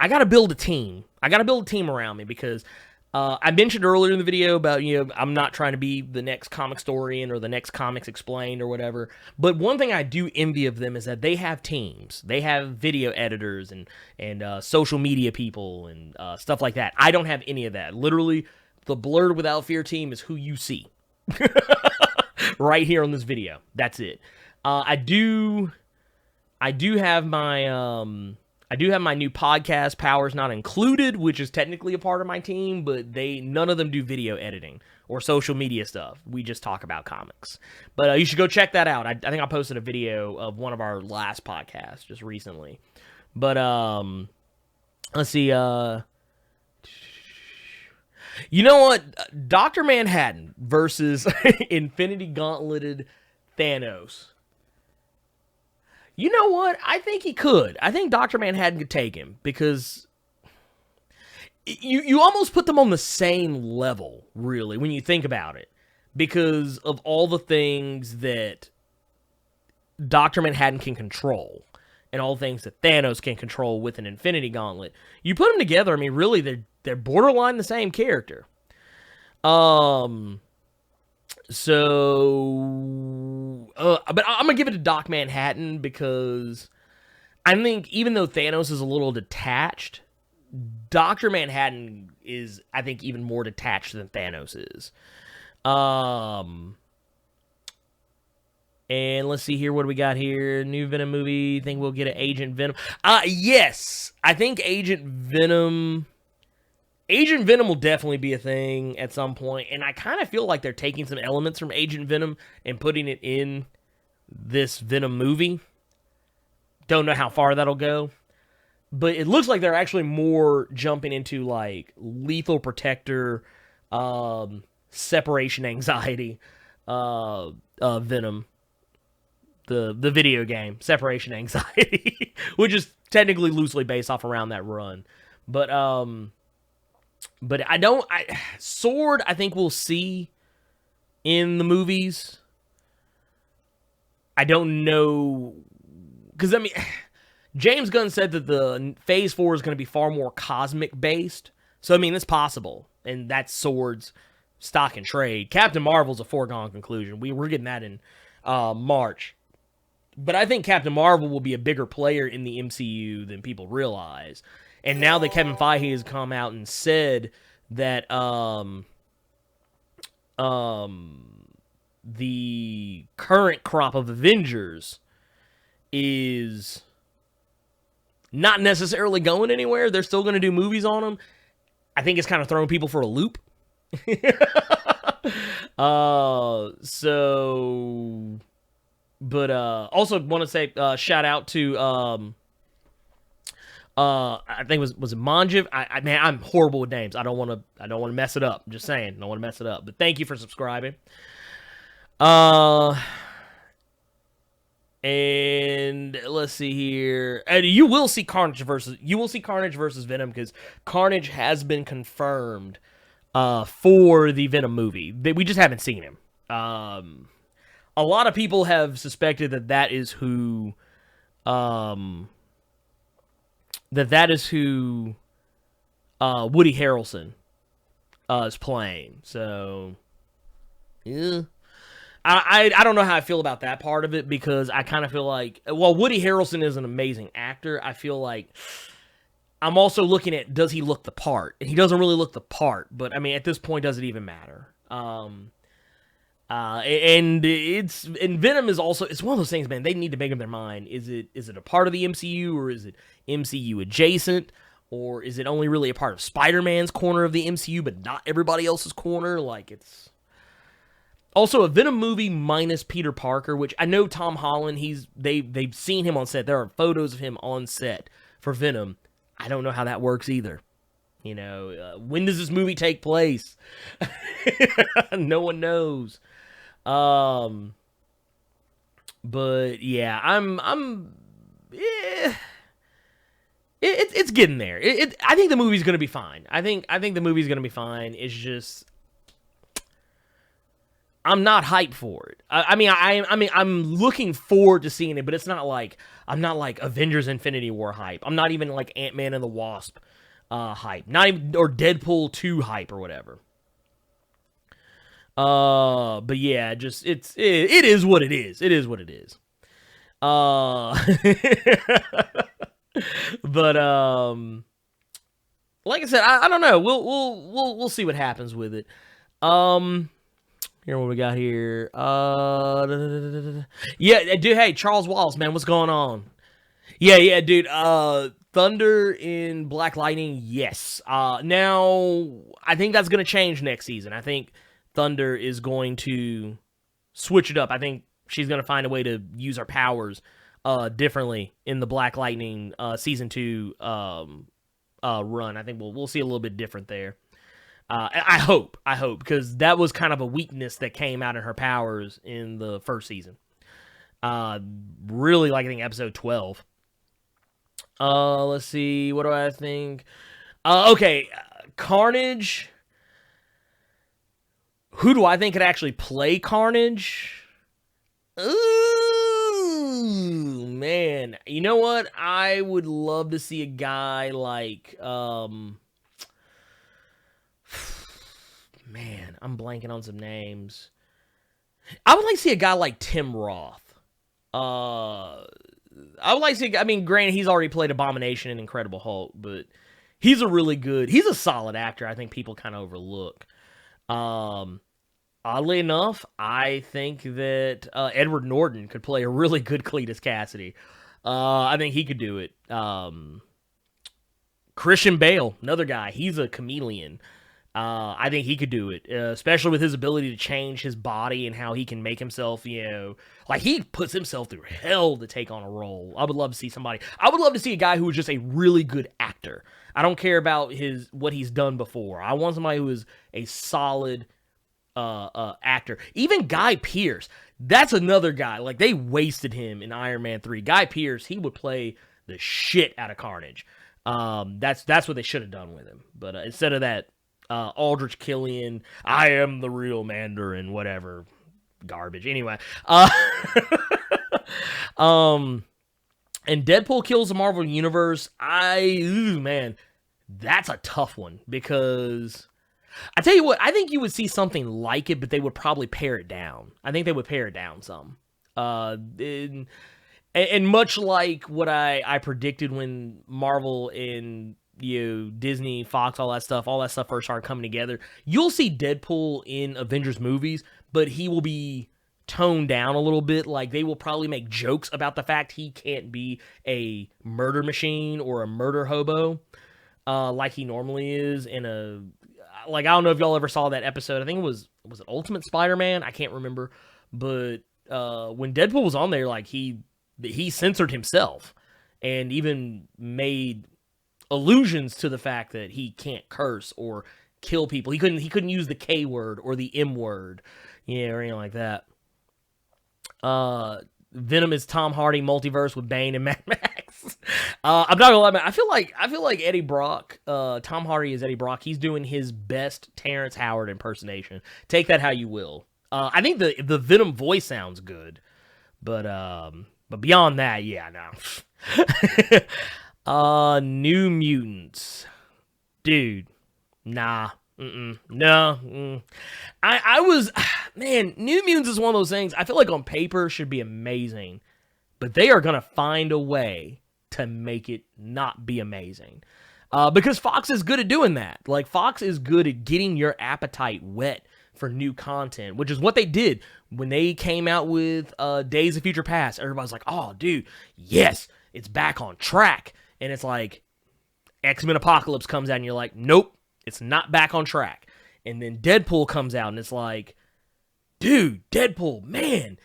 gotta build a team. I gotta build a team around me because I mentioned earlier in the video about, I'm not trying to be the next comic historian or the next Comics Explained or whatever. But one thing I do envy of them is that they have teams. They have video editors and social media people and stuff like that. I don't have any of that. Literally, the Blerd Without Fear team is who you see right here on this video. That's it. I do have my new podcast, Powers Not Included, which is technically a part of my team, but none of them do video editing or social media stuff. We just talk about comics. But you should go check that out. I think I posted a video of one of our last podcasts just recently. But let's see. You know what? Dr. Manhattan versus Infinity Gauntleted Thanos. You know what? I think he could. I think Dr. Manhattan could take him because you almost put them on the same level, really, when you think about it, because of all the things that Dr. Manhattan can control and all the things that Thanos can control with an Infinity Gauntlet. You put them together, I mean, really, they're borderline the same character. So, but I'm gonna give it to Doc Manhattan because I think even though Thanos is a little detached, Dr. Manhattan is, I think, even more detached than Thanos is. And let's see here, what do we got here? New Venom movie. Think we'll get an Agent Venom? Yes, I think Agent Venom Agent Venom will definitely be a thing at some point, and I kind of feel like they're taking some elements from Agent Venom and putting it in this Venom movie. Don't know how far that'll go, but it looks like they're actually more jumping into like lethal protector, separation anxiety, Venom, the video game separation anxiety, which is technically loosely based off around that run, but Sword, I think we'll see in the movies. I don't know, because I mean, James Gunn said that the Phase 4 is going to be far more cosmic based. So I mean, it's possible, and that's Sword's stock and trade. Captain Marvel's a foregone conclusion. We're getting that in March. But I think Captain Marvel will be a bigger player in the MCU than people realize. And now that Kevin Feige has come out and said that the current crop of Avengers is not necessarily going anywhere, they're still going to do movies on them, I think it's kind of throwing people for a loop. But also want to say shout out to I think was it Manjiv? Man, I'm horrible with names. I don't want to mess it up. I'm just saying, I don't want to mess it up. But thank you for subscribing. And let's see here. And you will see Carnage versus Venom, because Carnage has been confirmed for the Venom movie. We just haven't seen him. A lot of people have suspected that is who Woody Harrelson is playing. So yeah. I don't know how I feel about that part of it, because I kind of feel like, while Woody Harrelson is an amazing actor, I feel like I'm also looking at, does he look the part? And he doesn't really look the part, but I mean, at this point, does it even matter? And Venom is also, it's one of those things, man, they need to make up their mind. Is it a part of the MCU, or is it MCU adjacent? Or is it only really a part of Spider-Man's corner of the MCU, but not everybody else's corner? Like, it's also a Venom movie minus Peter Parker, which I know Tom Holland, they've seen him on set. There are photos of him on set for Venom. I don't know how that works either. You know, when does this movie take place? No one knows. But yeah, it's getting there. I think the movie's gonna be fine. I think the movie's gonna be fine. It's just, I'm not hyped for it. I mean, I'm looking forward to seeing it, but it's not like, I'm not like Avengers Infinity War hype. I'm not even like Ant-Man and the Wasp hype. Not even, or Deadpool 2 hype or whatever. But yeah, just it is what it is. It is what it is. But like I said, I don't know. We'll see what happens with it. Here, what we got here? Yeah, dude. Hey, Charles Wallace, man, what's going on? Yeah, dude. Thunder in Black Lightning, yes. Now I think that's gonna change next season. I think Thunder is going to switch it up. I think she's gonna find a way to use her powers differently in the Black Lightning season 2 run. I think we'll see a little bit different there. I hope, because that was kind of a weakness that came out in her powers in the first season. Really, like, I think episode 12. Let's see, what do I think? Okay, Carnage. Who do I think could actually play Carnage? Ooh, man. You know what? I would love to see a guy like, man, I'm blanking on some names. I would like to see a guy like Tim Roth. I would like to see, I mean, granted, he's already played Abomination in Incredible Hulk, but he's a solid actor. I think people kind of overlook. Oddly enough, I think that Edward Norton could play a really good Cletus Cassidy. I think he could do it. Christian Bale, another guy. He's a chameleon. I think he could do it, especially with his ability to change his body and how he can make himself, like he puts himself through hell to take on a role. I would love to see somebody. I would love to see a guy who is just a really good actor. I don't care about what he's done before. I want somebody who is a solid actor. Even Guy Pearce, that's another guy. Like they wasted him in Iron Man 3. Guy Pearce, he would play the shit out of Carnage. That's what they should have done with him. But instead of that, Aldrich Killian, I am the real Mandarin, whatever garbage. Anyway, and Deadpool kills the Marvel Universe. Man, that's a tough one because I tell you what, I think you would see something like it, but they would probably pare it down. I think they would pare it down some. And much like what I predicted when Marvel and Disney, Fox, all that stuff first started coming together, you'll see Deadpool in Avengers movies, but he will be toned down a little bit. Like they will probably make jokes about the fact he can't be a murder machine or a murder hobo like he normally is in I don't know if y'all ever saw that episode. I think was it Ultimate Spider-Man? I can't remember. But when Deadpool was on there, like he censored himself and even made allusions to the fact that he can't curse or kill people. He couldn't use the K word or the M word, or anything like that. Venom is Tom Hardy multiverse with Bane and Mad Max. I'm not gonna lie, man. I feel like Eddie Brock, Tom Hardy is Eddie Brock. He's doing his best Terrence Howard impersonation. Take that how you will. I think the Venom voice sounds good, but beyond that, yeah, no. New Mutants, dude, nah. No. I was, man, New Mutants is one of those things I feel like on paper should be amazing, but they are going to find a way to make it not be amazing. Because Fox is good at doing that. Like, Fox is good at getting your appetite wet for new content, which is what they did when they came out with Days of Future Past. Everybody's like, oh, dude, yes, it's back on track. And it's like, X-Men Apocalypse comes out and you're like, nope. It's not back on track. And then Deadpool comes out and it's like, dude, Deadpool, man.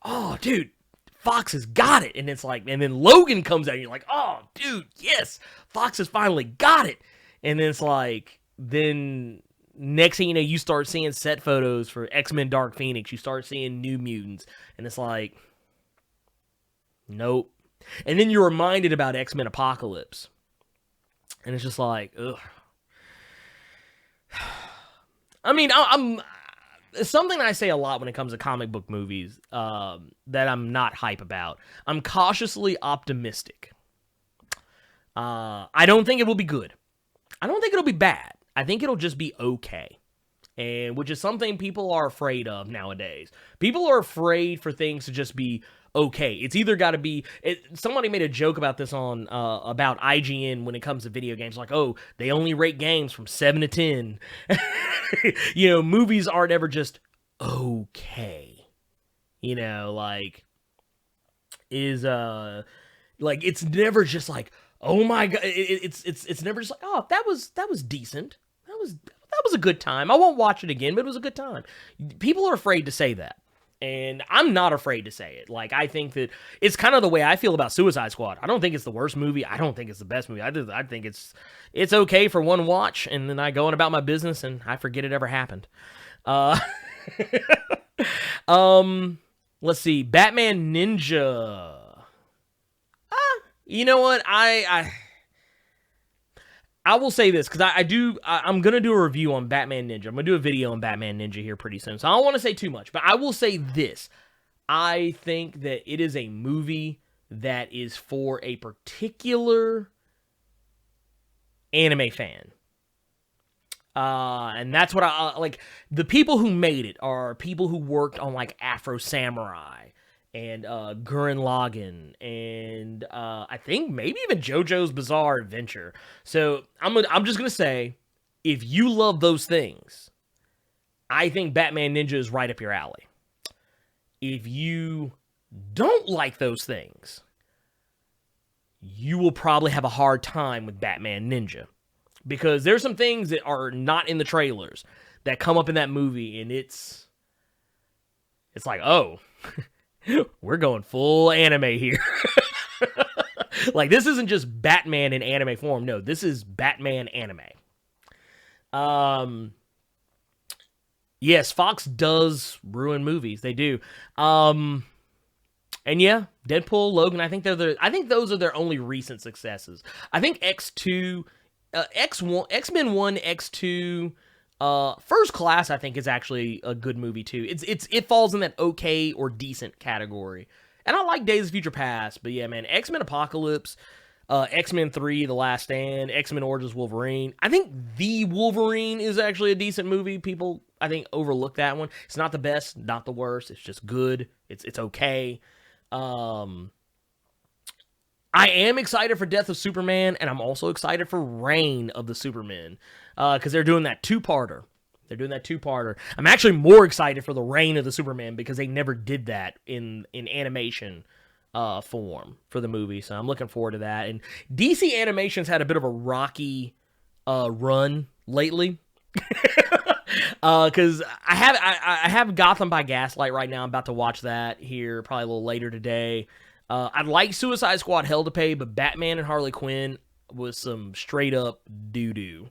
Oh, dude, Fox has got it. And it's like, and then Logan comes out and you're like, oh, dude, yes, Fox has finally got it. And then it's like, then next thing you know, you start seeing set photos for X-Men Dark Phoenix. You start seeing New Mutants. And it's like, nope. And then you're reminded about X-Men Apocalypse. And it's just like, ugh. I mean, I'm something I say a lot when it comes to comic book movies that I'm not hype about. I'm cautiously optimistic. I don't think it will be good. I don't think it'll be bad. I think it'll just be okay. And which is something people are afraid of nowadays. People are afraid for things to just be okay. It's either got to be. Somebody made a joke about this on about IGN when it comes to video games. Like, oh, they only rate games from 7 to 10. Movies aren't ever just okay. Like it's never just like, oh my god. It's never just like, oh, that was decent. That was a good time. I won't watch it again, but it was a good time. People are afraid to say that. And I'm not afraid to say it. Like, I think that it's kind of the way I feel about Suicide Squad. I don't think it's the worst movie. I don't think it's the best movie. I think it's okay for one watch, and then I go on about my business, and I forget it ever happened. Let's see. Batman Ninja. You know what? I will say this, because I'm going to do a review on Batman Ninja. I'm going to do a video on Batman Ninja here pretty soon, so I don't want to say too much, but I will say this. I think that it is a movie that is for a particular anime fan. And that's what I like. The people who made it are people who worked on, like, Afro Samurai and Gurren Lagann, and I think maybe even JoJo's Bizarre Adventure. So I'm just gonna say, if you love those things, I think Batman Ninja is right up your alley. If you don't like those things, you will probably have a hard time with Batman Ninja. Because there's some things that are not in the trailers that come up in that movie, and it's like, oh, we're going full anime here. Like, this isn't just Batman in anime form. No, this is Batman anime. Yes, Fox does ruin movies. They do. And yeah, Deadpool, Logan, I think those are their only recent successes. I think X2, X1, X-Men 1, X2, First Class, I think, is actually a good movie too. It falls in that okay or decent category. And I like Days of Future Past, but yeah, man, X-Men Apocalypse, X-Men 3, The Last Stand, X-Men Origins Wolverine. I think The Wolverine is actually a decent movie. People, I think, overlook that one. It's not the best, not the worst. It's just good. It's okay. I am excited for Death of Superman, and I'm also excited for Reign of the Supermen, because they're doing that two-parter. I'm actually more excited for the Reign of the Superman because they never did that in animation form for the movie, so I'm looking forward to that. And DC Animation's had a bit of a rocky run lately. Because I have Gotham by Gaslight right now. I'm about to watch that here probably a little later today. I'd like Suicide Squad Hell to Pay, but Batman and Harley Quinn was some straight up doo-doo.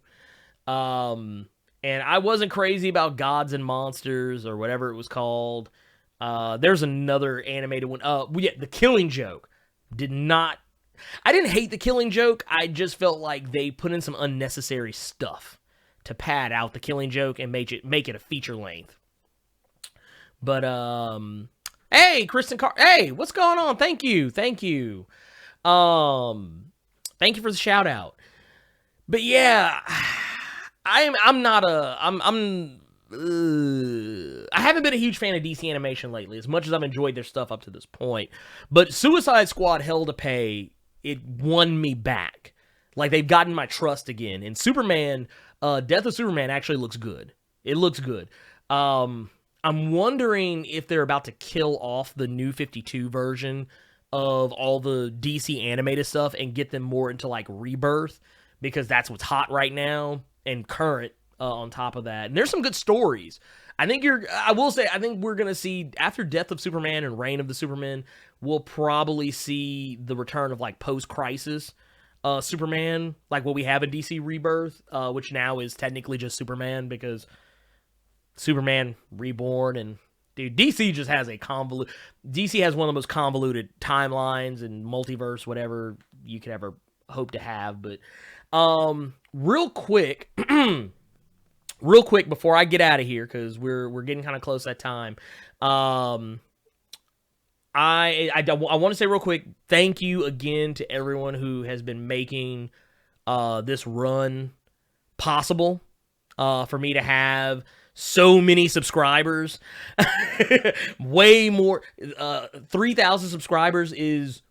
And I wasn't crazy about Gods and Monsters or whatever it was called. There's another animated one. Yeah, The Killing Joke. I didn't hate The Killing Joke. I just felt like they put in some unnecessary stuff to pad out The Killing Joke and make it a feature length. But hey, Kristen hey, what's going on? Thank you. Thank you for the shout out. But yeah, I haven't been a huge fan of DC Animation lately, as much as I've enjoyed their stuff up to this point. But Suicide Squad Hell to Pay, it won me back. Like, they've gotten my trust again. And Superman, Death of Superman actually looks good. It looks good. I'm wondering if they're about to kill off the New 52 version of all the DC animated stuff and get them more into, like, Rebirth, because that's what's hot right now and current on top of that. And there's some good stories. I think we're going to see, after Death of Superman and Reign of the Supermen, we'll probably see the return of, like, post-crisis Superman, like what we have in DC Rebirth, which now is technically just Superman, because Superman Reborn, and dude, DC just has DC has one of the most convoluted timelines and multiverse, whatever you could ever hope to have. But real quick before I get out of here, because we're getting kind of close to that time. I want to say real quick, thank you again to everyone who has been making this run possible, for me to have so many subscribers. Way more. 3,000 subscribers is,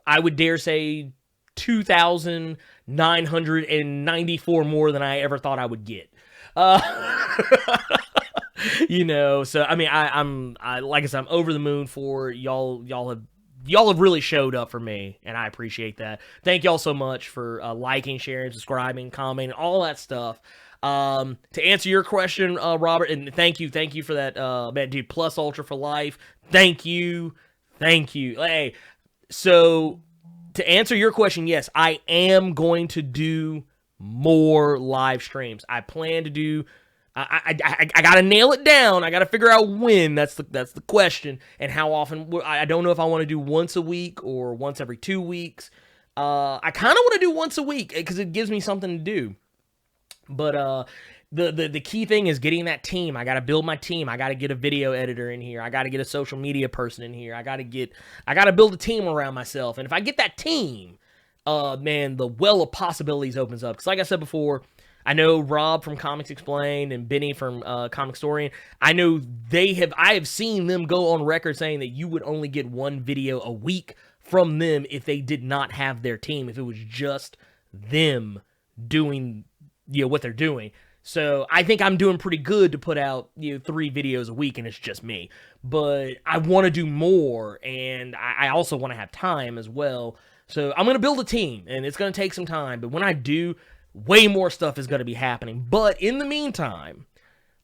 I would dare say, 2,994 more than I ever thought I would get. You know, so I mean, I like I said, I'm over the moon for y'all. Y'all have really showed up for me, and I appreciate that. Thank y'all so much for liking, sharing, subscribing, commenting, all that stuff. To answer your question, Robert, and thank you for that, man, dude. Plus Ultra for life. Thank you. Hey, so to answer your question, yes, I am going to do more live streams. I plan to do. I gotta nail it down. I gotta figure out when. That's the question, and how often. I don't know if I want to do once a week or once every 2 weeks. I kind of want to do once a week because it gives me something to do. But the key thing is getting that team. I gotta build my team. I gotta get a video editor in here. I gotta get a social media person in here. I gotta build a team around myself. And if I get that team, man, the well of possibilities opens up. Because like I said before, I know Rob from Comics Explained and Benny from Comic Historian. I know I have seen them go on record saying that you would only get one video a week from them if they did not have their team, if it was just them doing, what they're doing. So I think I'm doing pretty good to put out, 3 videos a week, and it's just me. But I want to do more, and I also want to have time as well. So I'm going to build a team, and it's going to take some time. But when I do, way more stuff is going to be happening. But in the meantime,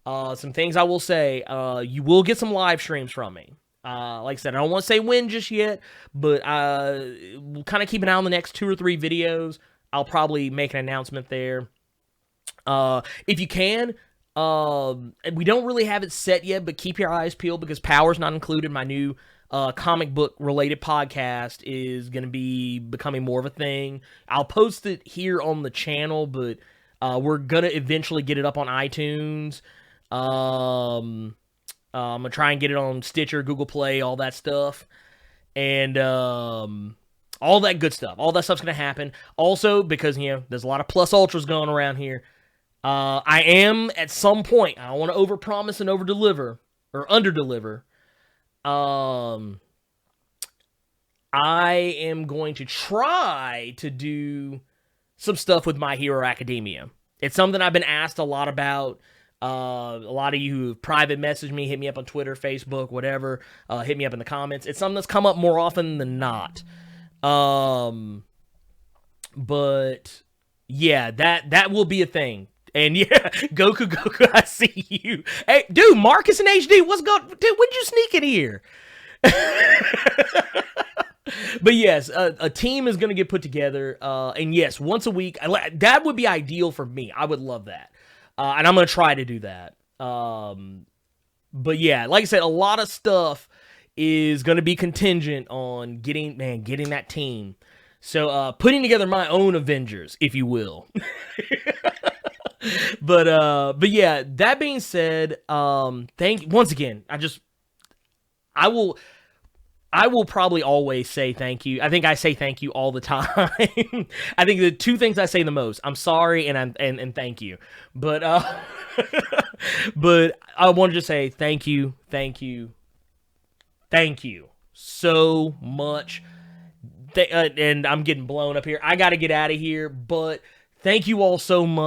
some things I will say, you will get some live streams from me. Like I said, I don't want to say when just yet, but we'll kind of keep an eye on the next 2 or 3 videos. I'll probably make an announcement there. If you can, we don't really have it set yet, but keep your eyes peeled because Power's not included. My new comic book related podcast is going to be becoming more of a thing. I'll post it here on the channel, but we're going to eventually get it up on iTunes. I'm going to try and get it on Stitcher, Google Play, all that stuff. And all that good stuff. All that stuff's going to happen. Also, because, there's a lot of plus ultras going around here. I am, at some point, I don't want to overpromise and overdeliver, or underdeliver. I am going to try to do some stuff with My Hero Academia. It's something I've been asked a lot about. A lot of you who private messaged me, hit me up on Twitter, Facebook, whatever, hit me up in the comments. It's something that's come up more often than not. But yeah, that will be a thing. And yeah, Goku, I see you. Hey, dude, Marcus in HD, what's going? Dude, when did you sneak in here? But yes, a team is going to get put together. And yes, once a week, that would be ideal for me. I would love that. And I'm going to try to do that. But yeah, like I said, a lot of stuff is going to be contingent on getting that team. So, putting together my own Avengers, if you will. But yeah, that being said, once again, I will probably always say thank you. I think I say thank you all the time. I think the 2 things I say the most, I'm sorry and thank you. But but I wanted to say thank you so much. And I'm getting blown up here. I got to get out of here, but thank you all so much.